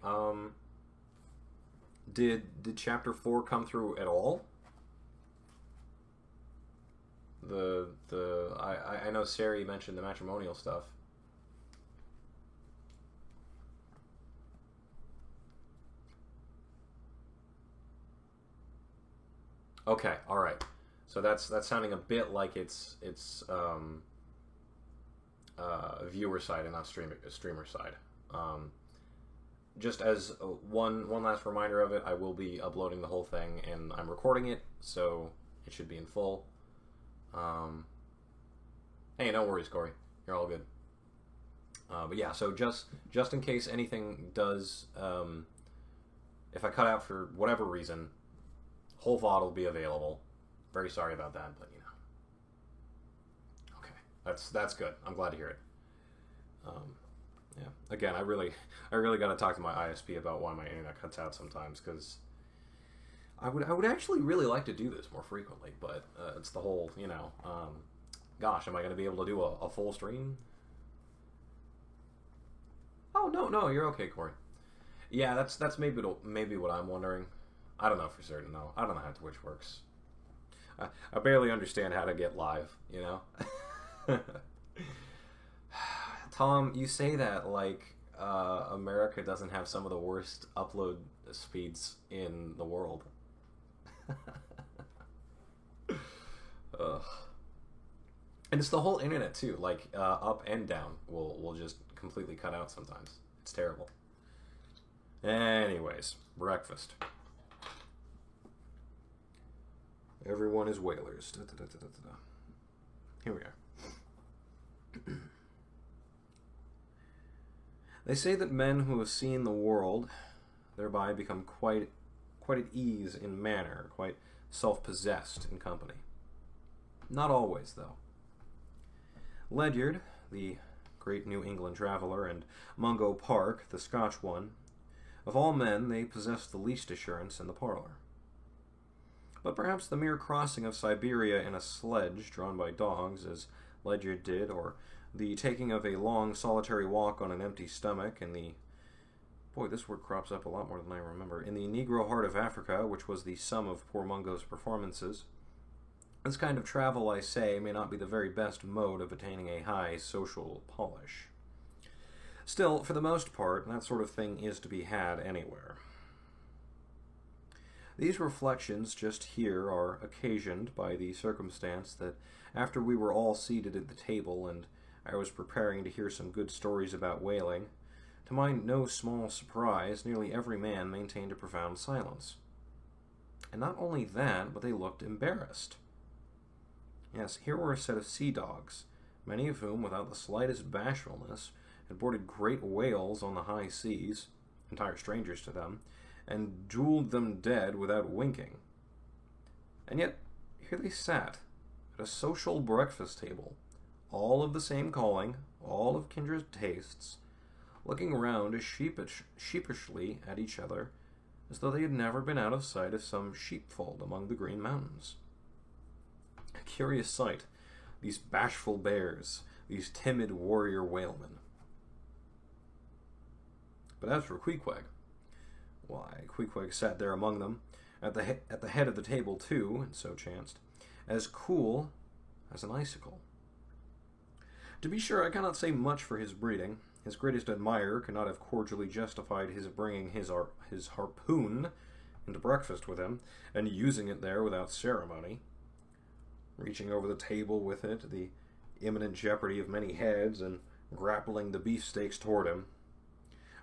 Did chapter 4 come through at all? I know Sari mentioned the matrimonial stuff. Okay, all right. So that's sounding a bit like it's viewer side and not streamer side. Um, just as one last reminder of it, I will be uploading the whole thing, and I'm recording it, so it should be in full. Hey, no worries, Corey. You're all good. But yeah, so just in case anything does, if I cut out for whatever reason, whole VOD will be available. Very sorry about that, but okay, that's good. I'm glad to hear it. Um, yeah. Again, I really got to talk to my ISP about why my internet cuts out sometimes, because I would actually really like to do this more frequently, but it's the whole gosh, am I going to be able to do a full stream? Oh no, you're okay, Corey. Yeah, that's maybe what I'm wondering. I don't know for certain though. I don't know how Twitch works. I barely understand how to get live, Tom, you say that like America doesn't have some of the worst upload speeds in the world. Ugh. And it's the whole internet too. Like up and down will just completely cut out sometimes. It's terrible. Anyways, breakfast. Everyone is whalers. Da, da, da, da, da, da. Here we are. They say that men who have seen the world thereby become quite at ease in manner, quite self-possessed in company. Not always, though. Ledyard, the great New England traveler, and Mungo Park, the Scotch one, of all men they possess the least assurance in the parlor. But perhaps the mere crossing of Siberia in a sledge drawn by dogs, as Ledyard did, or the taking of a long solitary walk on an empty stomach in the... Boy, this word crops up a lot more than I remember. In the Negro heart of Africa, which was the sum of poor Mungo's performances. This kind of travel, I say, may not be the very best mode of attaining a high social polish. Still, for the most part, that sort of thing is to be had anywhere. These reflections just here are occasioned by the circumstance that after we were all seated at the table and I was preparing to hear some good stories about whaling, to my no small surprise, nearly every man maintained a profound silence. And not only that, but they looked embarrassed. Yes, here were a set of sea dogs, many of whom, without the slightest bashfulness, had boarded great whales on the high seas, entire strangers to them, and jeweled them dead without winking. And yet, here they sat, at a social breakfast table, all of the same calling, all of kindred tastes, looking round as sheepishly at each other, as though they had never been out of sight of some sheepfold among the Green Mountains. A curious sight, these bashful bears, these timid warrior whalemen. But as for Queequeg, why, Queequeg sat there among them, at the head of the table too, and so chanced, as cool as an icicle. To be sure, I cannot say much for his breeding. His greatest admirer could not have cordially justified his bringing his harpoon into breakfast with him, and using it there without ceremony. Reaching over the table with it, the imminent jeopardy of many heads and grappling the beefsteaks toward him.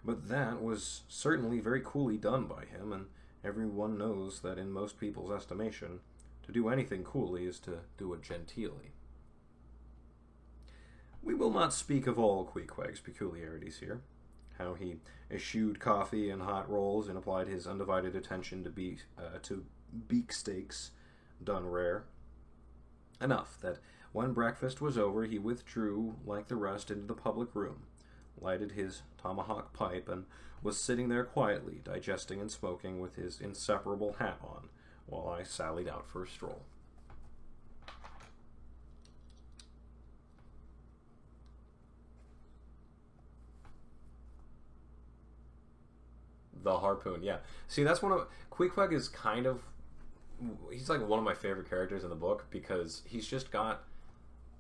But that was certainly very coolly done by him, and everyone knows that in most people's estimation, to do anything coolly is to do it genteelly. We will not speak of all Queequeg's peculiarities here. How he eschewed coffee and hot rolls and applied his undivided attention to beefsteaks done rare. Enough that when breakfast was over, he withdrew like the rest into the public room, lighted his tomahawk pipe, and was sitting there quietly, digesting and smoking with his inseparable hat on, while I sallied out for a stroll. The harpoon, yeah. See, that's one of... Queequeg is kind of... He's like one of my favorite characters in the book because he's just got...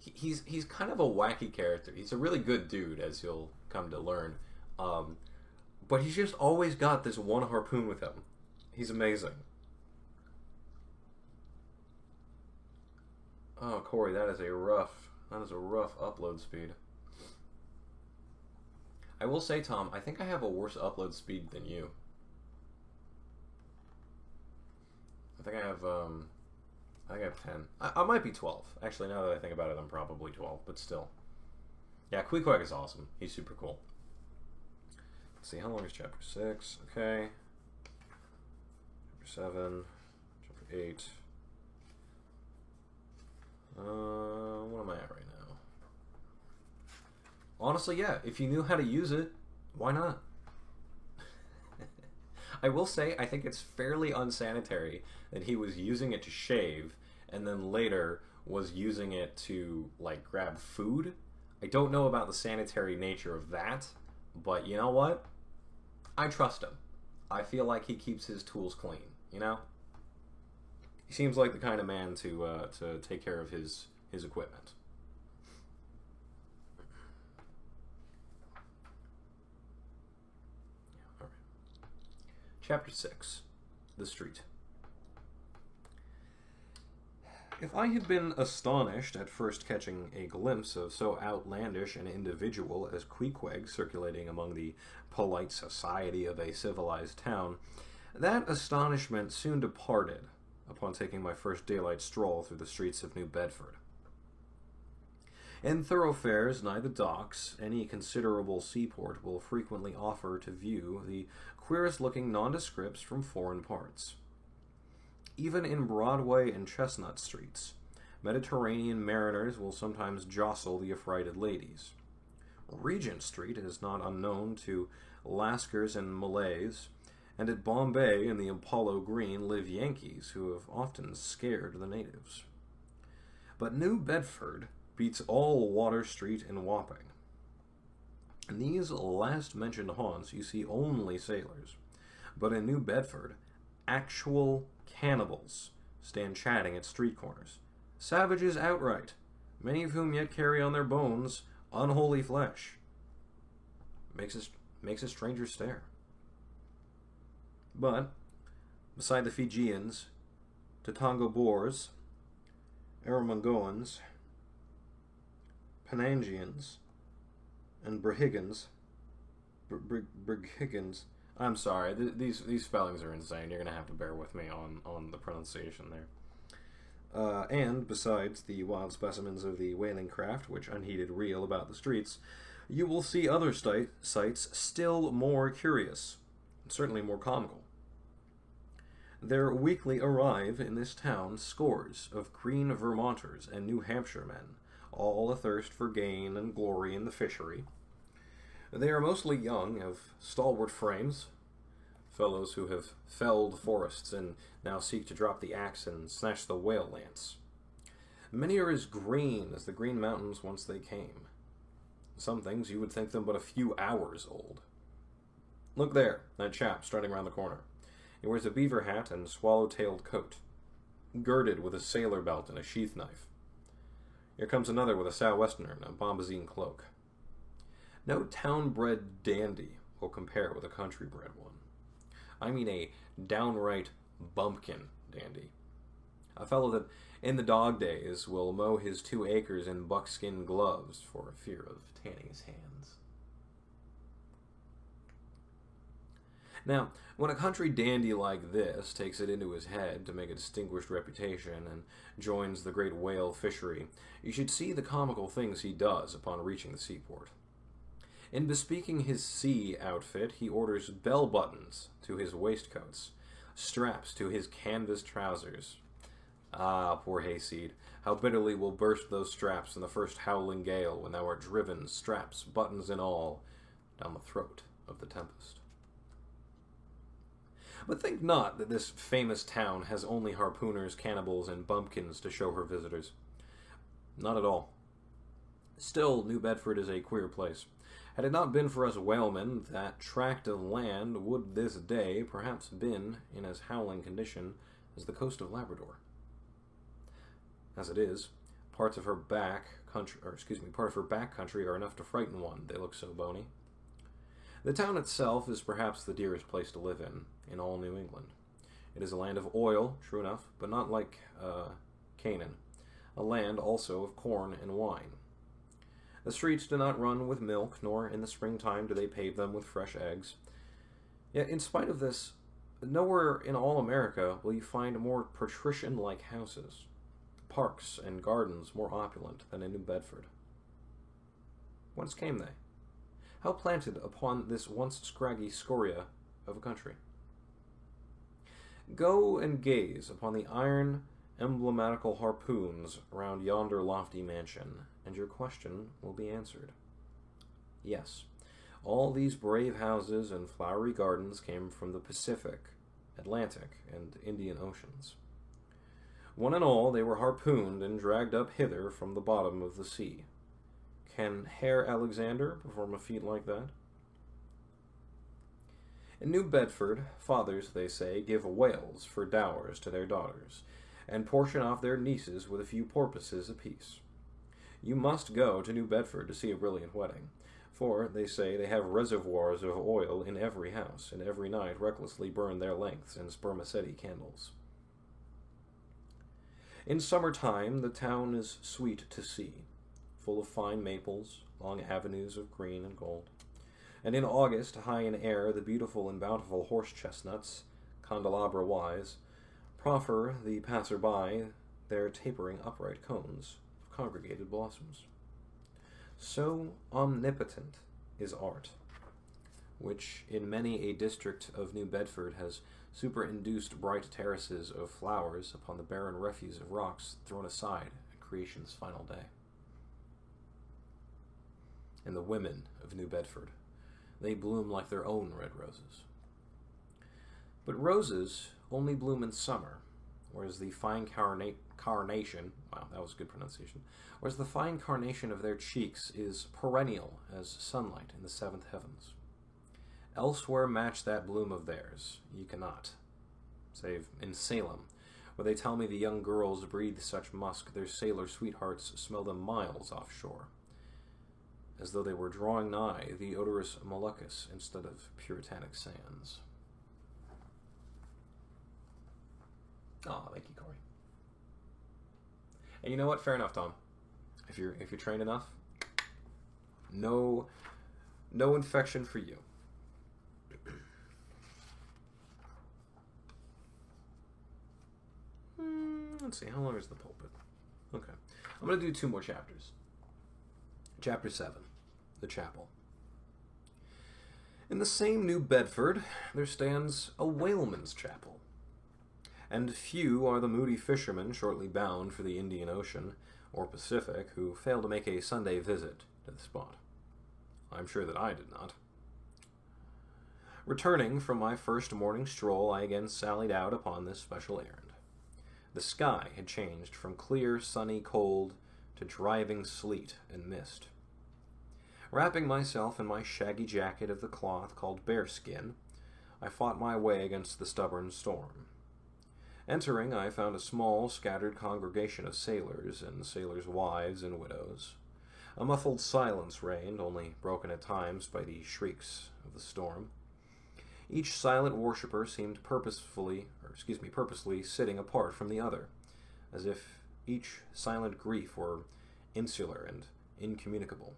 He's kind of a wacky character. He's a really good dude, as you'll come to learn. But he's just always got this one harpoon with him. He's amazing. Oh, Corey, that is a rough upload speed. I will say, Tom, I think I have a worse upload speed than you. I think I have 10. I might be 12. Actually, now that I think about it, I'm probably 12, but still. Yeah, Queequeg is awesome. He's super cool. Let's see, how long is chapter 6? Okay. Chapter 7. Chapter 8. What am I at right now? Honestly, yeah, if you knew how to use it, why not? I will say, I think it's fairly unsanitary that he was using it to shave, and then later was using it to, like, grab food. I don't know about the sanitary nature of that, but you know what? I trust him. I feel like he keeps his tools clean, you know? He seems like the kind of man to take care of his equipment. Yeah, all right. Chapter 6. The Street. If I had been astonished at first catching a glimpse of so outlandish an individual as Queequeg circulating among the polite society of a civilized town, that astonishment soon departed upon taking my first daylight stroll through the streets of New Bedford. In thoroughfares nigh the docks, any considerable seaport will frequently offer to view the queerest-looking nondescripts from foreign parts. Even in Broadway and Chestnut Streets, Mediterranean mariners will sometimes jostle the affrighted ladies. Regent Street is not unknown to Lascars and Malays, and at Bombay and the Apollo Green live Yankees who have often scared the natives. But New Bedford beats all Water Street and Wapping. In these last-mentioned haunts you see only sailors, but in New Bedford, actual cannibals stand chatting at street corners. Savages outright, many of whom yet carry on their bones unholy flesh. Makes a stranger stare. But, beside the Fijians, Tatonga Boers, Arromangoans, Penangians, and Brighigans, I'm sorry, these spellings are insane. You're going to have to bear with me on the pronunciation there. And, besides the wild specimens of the whaling craft, which unheeded reel about the streets, you will see other sights still more curious, and certainly more comical. There weekly arrive in this town scores of green Vermonters and New Hampshire men, all athirst for gain and glory in the fishery. They are mostly young, of stalwart frames, fellows who have felled forests and now seek to drop the axe and snatch the whale lance. Many are as green as the Green Mountains whence they came. Some things you would think them but a few hours old. Look there, that chap striding round the corner. He wears a beaver hat and swallow-tailed coat, girded with a sailor belt and a sheath knife. Here comes another with a sou'wester and a bombazine cloak. No town-bred dandy will compare with a country-bred one. I mean a downright bumpkin dandy. A fellow that, in the dog days, will mow his 2 acres in buckskin gloves for fear of tanning his hands. Now, when a country dandy like this takes it into his head to make a distinguished reputation and joins the great whale fishery, you should see the comical things he does upon reaching the seaport. In bespeaking his sea outfit, he orders bell buttons to his waistcoats, straps to his canvas trousers. Ah, poor hayseed, how bitterly will burst those straps in the first howling gale when thou art driven, straps, buttons and all, down the throat of the tempest. But think not that this famous town has only harpooners, cannibals, and bumpkins to show her visitors. Not at all. Still, New Bedford is a queer place. Had it not been for us whalemen, that tract of land would this day perhaps been in as howling condition as the coast of Labrador. As it is, parts of her back country are enough to frighten one. They look so bony. The town itself is perhaps the dearest place to live in all New England. It is a land of oil, true enough, but not like Canaan. A land also of corn and wine. The streets do not run with milk, nor in the springtime do they pave them with fresh eggs. Yet, in spite of this, nowhere in all America will you find more patrician-like houses, parks and gardens more opulent than in New Bedford. Whence came they? How planted upon this once scraggy scoria of a country? Go and gaze upon the iron emblematical harpoons round yonder lofty mansion, and your question will be answered. Yes, all these brave houses and flowery gardens came from the Pacific, Atlantic, and Indian Oceans. One and all, they were harpooned and dragged up hither from the bottom of the sea. Can Herr Alexander perform a feat like that? In New Bedford, fathers, they say, give whales for dowers to their daughters, and portion off their nieces with a few porpoises apiece. You must go to New Bedford to see a brilliant wedding, for, they say, they have reservoirs of oil in every house, and every night recklessly burn their lengths in spermaceti candles. In summer time, the town is sweet to see, full of fine maples, long avenues of green and gold. And in August, high in air, the beautiful and bountiful horse-chestnuts, candelabra-wise, proffer the passer-by their tapering upright cones of congregated blossoms. So omnipotent is art, which in many a district of New Bedford has superinduced bright terraces of flowers upon the barren refuse of rocks thrown aside at creation's final day. And the women of New Bedford, they bloom like their own red roses. But roses only bloom in summer, whereas the fine carnation, wow, that was good pronunciation, whereas the fine carnation of their cheeks is perennial as sunlight in the seventh heavens. Elsewhere match that bloom of theirs, ye cannot, save in Salem, where they tell me the young girls breathe such musk their sailor sweethearts smell them miles offshore, as though they were drawing nigh the odorous Moluccas instead of puritanic sands. Oh, thank you, Corey. And you know what? Fair enough, Tom. If you're trained enough, no infection for you. Let's see, how long is the pulpit? Okay. I'm going to do 2 more chapters. Chapter 7, The Chapel. In the same New Bedford, there stands a whaleman's chapel. And few are the moody fishermen shortly bound for the Indian Ocean or Pacific who fail to make a Sunday visit to the spot. I'm sure that I did not. Returning from my first morning stroll, I again sallied out upon this special errand. The sky had changed from clear, sunny cold to driving sleet and mist. Wrapping myself in my shaggy jacket of the cloth called bearskin, I fought my way against the stubborn storm. Entering, I found a small, scattered congregation of sailors and sailors' wives and widows. A muffled silence reigned, only broken at times by the shrieks of the storm. Each silent worshipper seemed purposely sitting apart from the other, as if each silent grief were insular and incommunicable.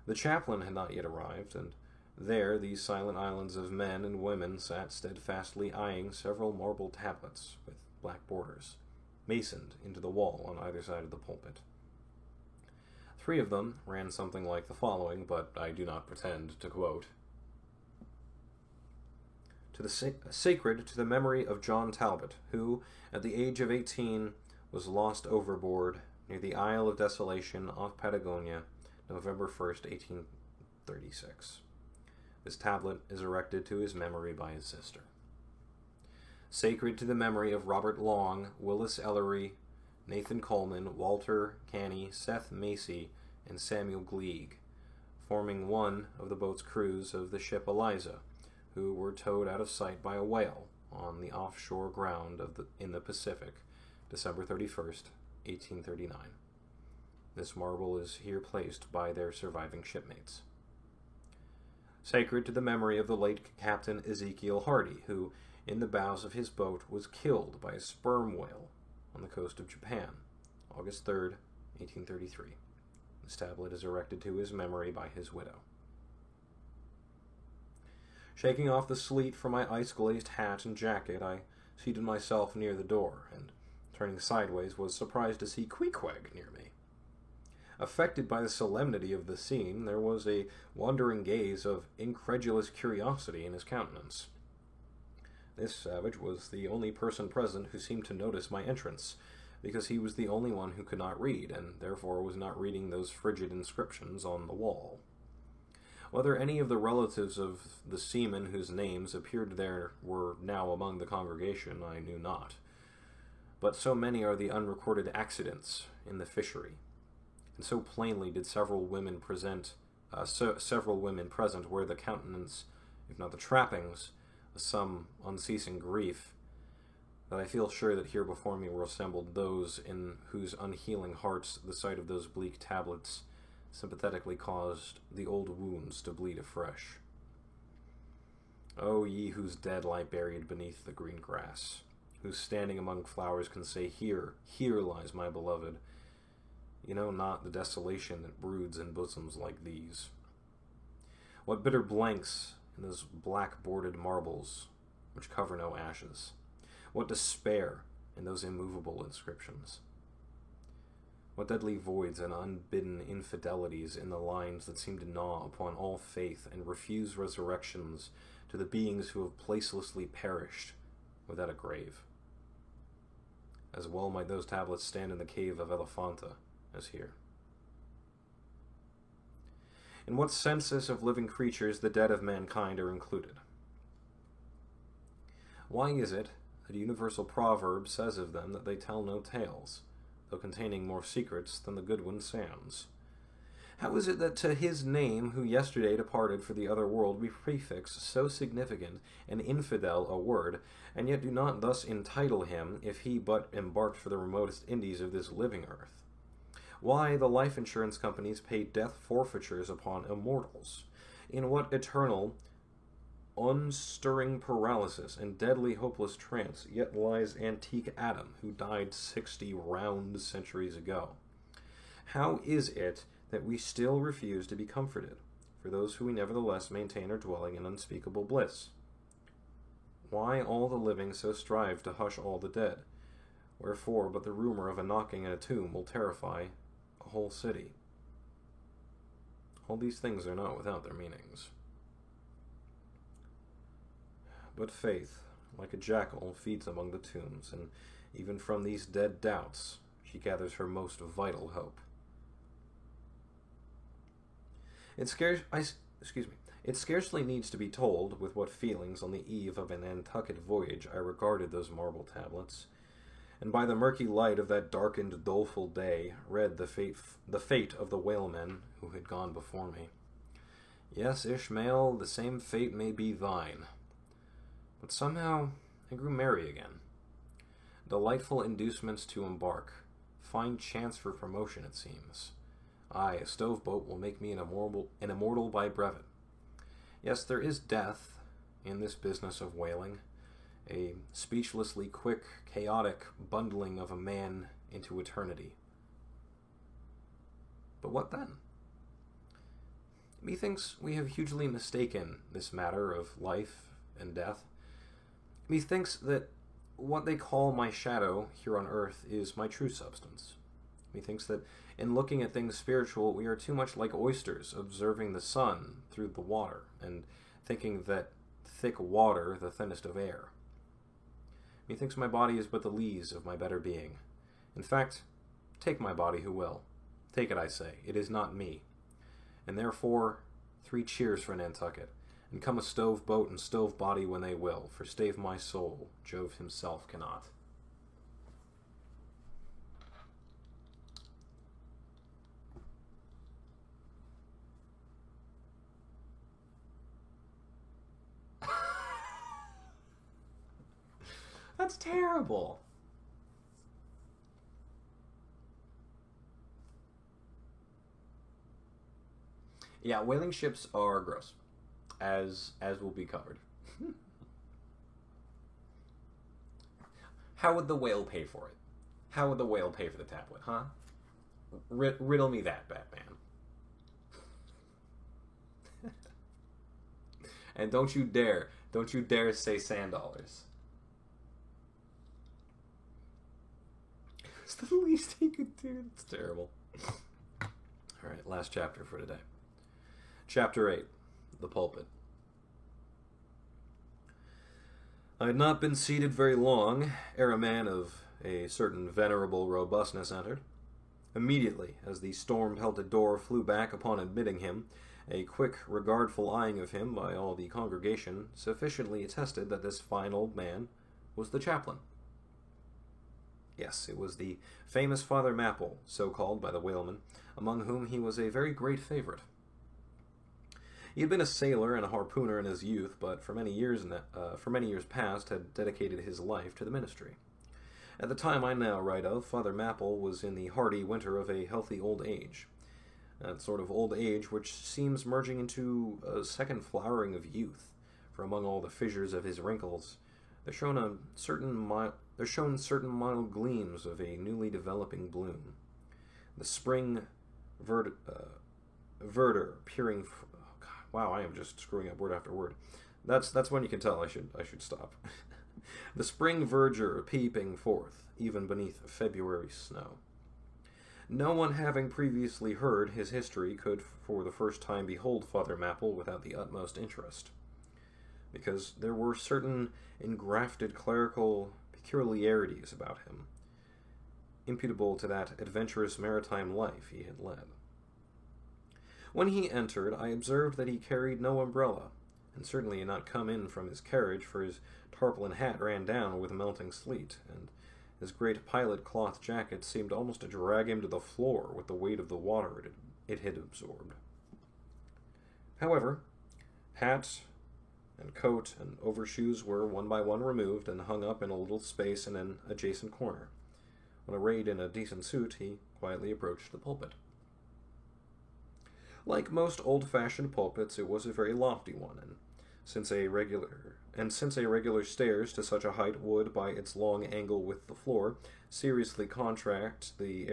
The chaplain had not yet arrived, and there these silent islands of men and women sat steadfastly eyeing several marble tablets with black borders, masoned into the wall on either side of the pulpit. 3 of them ran something like the following, but I do not pretend to quote. To the sacred to the memory of John Talbot, who, at the age of 18, was lost overboard near the Isle of Desolation off Patagonia, November 1st, 1836. This tablet is erected to his memory by his sister. Sacred to the memory of Robert Long, Willis Ellery, Nathan Coleman, Walter Canny, Seth Macy, and Samuel Gleig, forming one of the boat's crews of the ship Eliza, who were towed out of sight by a whale on the offshore ground in the Pacific, December 31st, 1839. This marble is here placed by their surviving shipmates. Sacred to the memory of the late Captain Ezekiel Hardy, who, in the bows of his boat, was killed by a sperm whale on the coast of Japan, August 3rd, 1833. This tablet is erected to his memory by his widow. Shaking off the sleet from my ice-glazed hat and jacket, I seated myself near the door, and, turning sideways, was surprised to see Queequeg near me. Affected by the solemnity of the scene, there was a wandering gaze of incredulous curiosity in his countenance. This savage was the only person present who seemed to notice my entrance, because he was the only one who could not read, and therefore was not reading those frigid inscriptions on the wall. Whether any of the relatives of the seamen whose names appeared there were now among the congregation, I knew not. But so many are the unrecorded accidents in the fishery, and so plainly did several women present wear the countenance, if not the trappings, of some unceasing grief, that I feel sure that here before me were assembled those in whose unhealing hearts the sight of those bleak tablets sympathetically caused the old wounds to bleed afresh. O ye whose dead lie buried beneath the green grass, who standing among flowers can say, Here, here lies my beloved, you know not the desolation that broods in bosoms like these. What bitter blanks in those black-boarded marbles which cover no ashes. What despair in those immovable inscriptions. What deadly voids and unbidden infidelities in the lines that seem to gnaw upon all faith and refuse resurrections to the beings who have placelessly perished without a grave. As well might those tablets stand in the cave of Elephanta as here. In what census of living creatures the dead of mankind are included? Why is it that a universal proverb says of them that they tell no tales, though containing more secrets than the Goodwin Sands? How is it that to his name, who yesterday departed for the other world, we prefix so significant and infidel a word, and yet do not thus entitle him, if he but embarked for the remotest Indies of this living earth? Why the life insurance companies pay death forfeitures upon immortals? In what eternal, unstirring paralysis and deadly hopeless trance yet lies antique Adam, who died 60 round centuries ago? How is it that we still refuse to be comforted for those who we nevertheless maintain are dwelling in unspeakable bliss? Why all the living so strive to hush all the dead? Wherefore but the rumor of a knocking at a tomb will terrify a whole city? All these things are not without their meanings. But faith, like a jackal, feeds among the tombs, and even from these dead doubts she gathers her most vital hope. It scarcely needs to be told with what feelings on the eve of a Nantucket voyage I regarded those marble tablets, and by the murky light of that darkened, doleful day read the fate of the whalemen who had gone before me. Yes, Ishmael, the same fate may be thine. But somehow I grew merry again. Delightful inducements to embark. Fine chance for promotion, it seems. Aye, a stove-boat will make me an immortal by brevet. Yes, there is death in this business of whaling, a speechlessly quick, chaotic bundling of a man into eternity. But what then? Methinks we have hugely mistaken this matter of life and death. Methinks that what they call my shadow here on earth is my true substance. Methinks that in looking at things spiritual, we are too much like oysters observing the sun through the water, and thinking that thick water the thinnest of air. Methinks my body is but the lees of my better being. In fact, take my body who will. Take it, I say. It is not me. And therefore, 3 cheers for Nantucket, and come a stove boat and stove body when they will, for stave my soul, Jove himself cannot. That's terrible. Yeah, whaling ships are gross, as will be covered. How would the whale pay for it? How would the whale pay for the tablet, huh? Riddle me that, Batman. And don't you dare say sand dollars. It's the least he could do. It's terrible. Alright, last chapter for today. Chapter 8, The Pulpit. I had not been seated very long ere a man of a certain venerable robustness entered. Immediately, as the storm-pelted door flew back upon admitting him, a quick, regardful eyeing of him by all the congregation sufficiently attested that this fine old man was the chaplain. Yes, it was the famous Father Mapple, so called by the whalemen, among whom he was a very great favorite. He had been a sailor and a harpooner in his youth, but for many years past had dedicated his life to the ministry. At the time I now write of, Father Mapple was in the hardy winter of a healthy old age. That sort of old age which seems merging into a second flowering of youth, for among all the fissures of his wrinkles, there shone certain mild gleams of a newly developing bloom. The spring verdure peering. Wow, I am just screwing up word after word. That's when you can tell I should stop. The spring verdure peeping forth, even beneath February snow. No one having previously heard his history could for the first time behold Father Mapple without the utmost interest, because there were certain engrafted clerical peculiarities about him, imputable to that adventurous maritime life he had led. When he entered, I observed that he carried no umbrella, and certainly had not come in from his carriage, for his tarpaulin hat ran down with melting sleet, and his great pilot cloth jacket seemed almost to drag him to the floor with the weight of the water it had absorbed. However, hat and coat and overshoes were one by one removed and hung up in a little space in an adjacent corner. When arrayed in a decent suit, he quietly approached the pulpit. Like most old-fashioned pulpits, it was a very lofty one, and since a regular stairs to such a height would, by its long angle with the floor, seriously contract the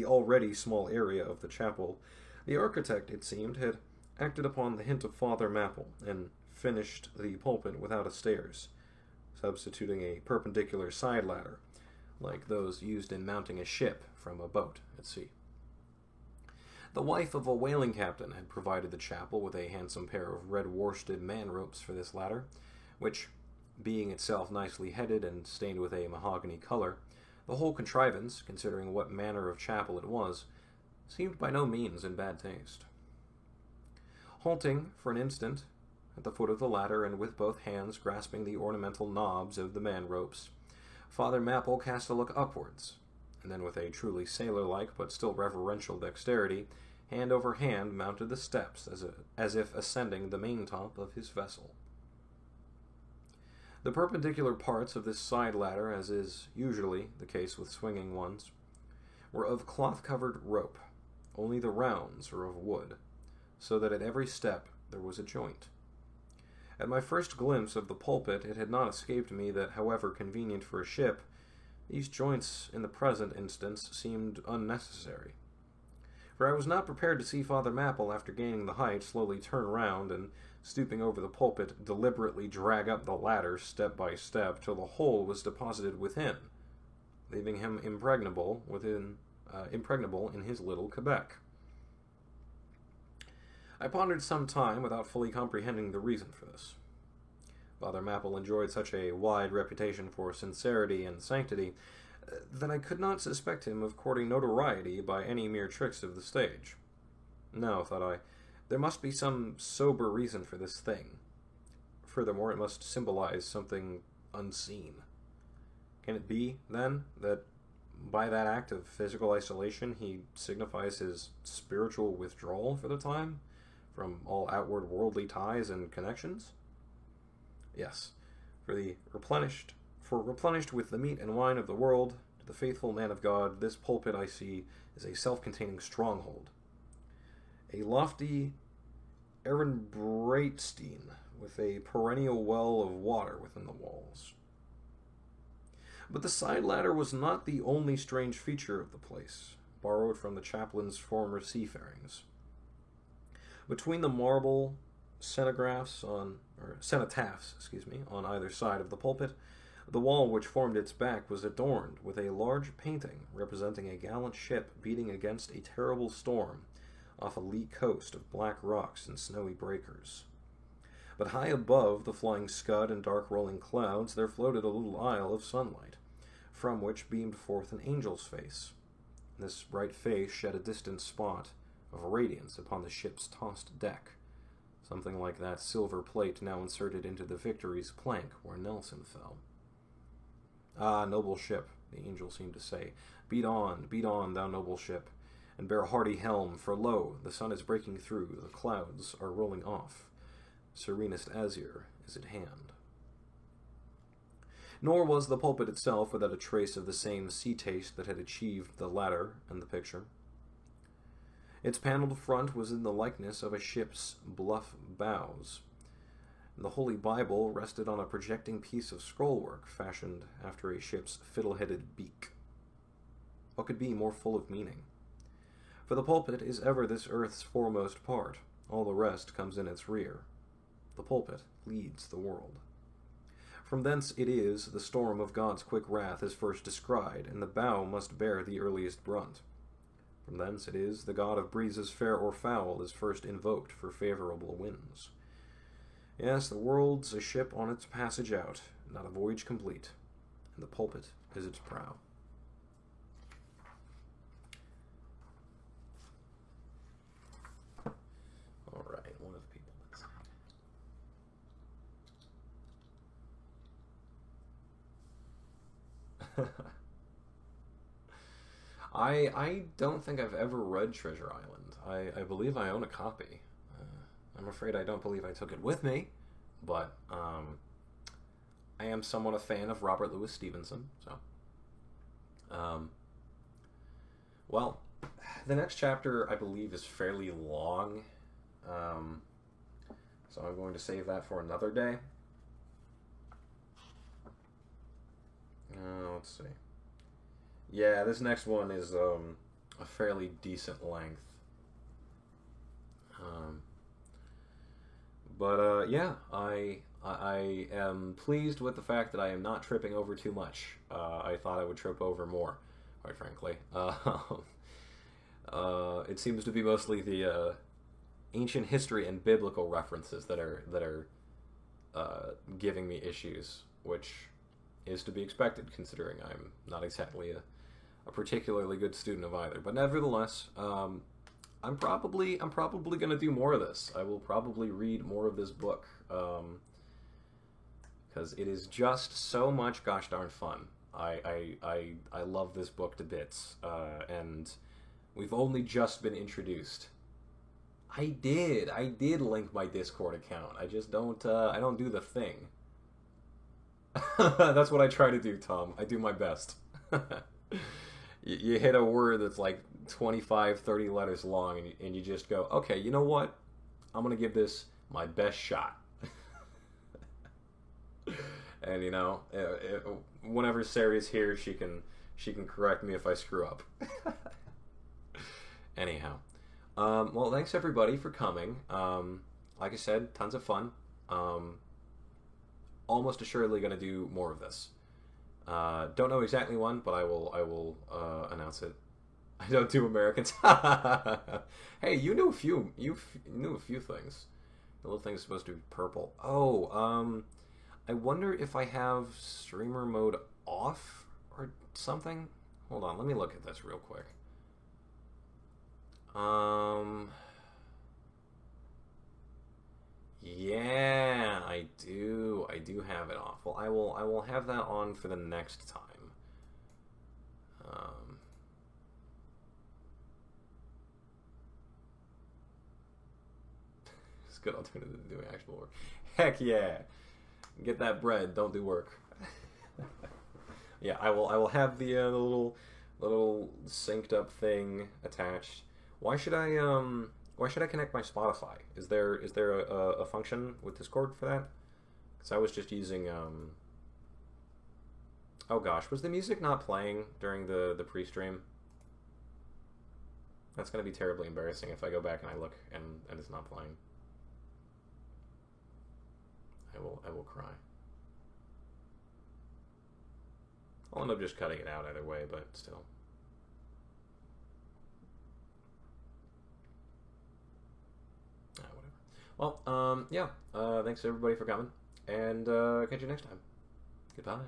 already small area of the chapel, the architect, it seemed, had acted upon the hint of Father Mapple, and finished the pulpit without a stairs, substituting a perpendicular side ladder, like those used in mounting a ship from a boat at sea. The wife of a whaling captain had provided the chapel with a handsome pair of red worsted man-ropes for this ladder, which, being itself nicely headed and stained with a mahogany color, the whole contrivance, considering what manner of chapel it was, seemed by no means in bad taste. Halting for an instant at the foot of the ladder, and with both hands grasping the ornamental knobs of the man-ropes, Father Mapple cast a look upwards, and then with a truly sailor-like but still reverential dexterity, hand over hand mounted the steps as if ascending the maintop of his vessel. The perpendicular parts of this side ladder, as is usually the case with swinging ones, were of cloth-covered rope, only the rounds were of wood, so that at every step there was a joint. At my first glimpse of the pulpit, it had not escaped me that, however convenient for a ship, these joints in the present instance seemed unnecessary. For I was not prepared to see Father Mapple, after gaining the height, slowly turn round and, stooping over the pulpit, deliberately drag up the ladder step by step till the whole was deposited within, leaving him impregnable in his little Quebec. I pondered some time without fully comprehending the reason for this. Father Mapple enjoyed such a wide reputation for sincerity and sanctity that I could not suspect him of courting notoriety by any mere tricks of the stage. No, thought I, there must be some sober reason for this thing. Furthermore, it must symbolize something unseen. Can it be, then, that by that act of physical isolation he signifies his spiritual withdrawal for the time from all outward worldly ties and connections? Yes, for replenished with the meat and wine of the world, to the faithful man of God, this pulpit, I see, is a self-containing stronghold. A lofty Ehrenbreitstein with a perennial well of water within the walls. But the side ladder was not the only strange feature of the place, borrowed from the chaplain's former seafarings. Between the marble cenotaphs on either side of the pulpit, the wall which formed its back was adorned with a large painting representing a gallant ship beating against a terrible storm off a lee coast of black rocks and snowy breakers. But high above the flying scud and dark rolling clouds there floated a little isle of sunlight, from which beamed forth an angel's face. This bright face shed a distant spot of radiance upon the ship's tossed deck, something like that silver plate now inserted into the Victory's plank where Nelson fell. Ah, noble ship, the angel seemed to say, beat on, thou noble ship, and bear a hearty helm, for lo, the sun is breaking through, the clouds are rolling off, serenest azure is at hand. Nor was the pulpit itself without a trace of the same sea taste that had achieved the ladder and the picture. Its paneled front was in the likeness of a ship's bluff bows, and the Holy Bible rested on a projecting piece of scrollwork fashioned after a ship's fiddle-headed beak. What could be more full of meaning? For the pulpit is ever this earth's foremost part, all the rest comes in its rear. The pulpit leads the world. From thence it is the storm of God's quick wrath is first descried, and the bow must bear the earliest brunt. From thence it is the god of breezes fair or foul is first invoked for favorable winds. Yes, the world's a ship on its passage out, not a voyage complete, and the pulpit is its prow. All right, one of the people inside. I don't think I've ever read Treasure Island. I believe I own a copy. I'm afraid I don't believe I took it with me, but I am somewhat a fan of Robert Louis Stevenson, so. Well, the next chapter, I believe, is fairly long, so I'm going to save that for another day. Let's see. Yeah, this next one is a fairly decent length. But yeah, I am pleased with the fact that I am not tripping over too much. I thought I would trip over more, quite frankly. It seems to be mostly the ancient history and biblical references that are giving me issues, which is to be expected, considering I'm not exactly a particularly good student of either. But nevertheless, I'm probably going to do more of this. I will probably read more of this book, because it is just so much gosh darn fun. I love this book to bits, and we've only just been introduced. I did link my Discord account. I just don't I don't do the thing. That's what I try to do, Tom. I do my best. You hit a word that's like 25, 30 letters long, and you just go, okay, you know what? I'm going to give this my best shot. And whenever Sari's here, she can correct me if I screw up. Anyhow, well, thanks everybody for coming. Like I said, tons of fun. Almost assuredly going to do more of this. Don't know exactly when, but I will announce it. I don't do Americans. Hey, you knew a few. You knew a few things. The little thing's supposed to be purple. Oh, I wonder if I have streamer mode off or something. Hold on, let me look at this real quick. Yeah, I do. I do have it off. Well, I will have that on for the next time. It's a good alternative to doing actual work. Heck yeah. Get that bread, don't do work. Yeah, I will have the little synced up thing attached. Why should I connect my Spotify? Is there a function with Discord for that? Because I was just using oh gosh, was the music not playing during the pre-stream? That's gonna be terribly embarrassing if I go back and I look and it's not playing. I will cry. I'll end up just cutting it out either way, but still. Whatever. Well, yeah. Thanks everybody for coming, and catch you next time. Goodbye.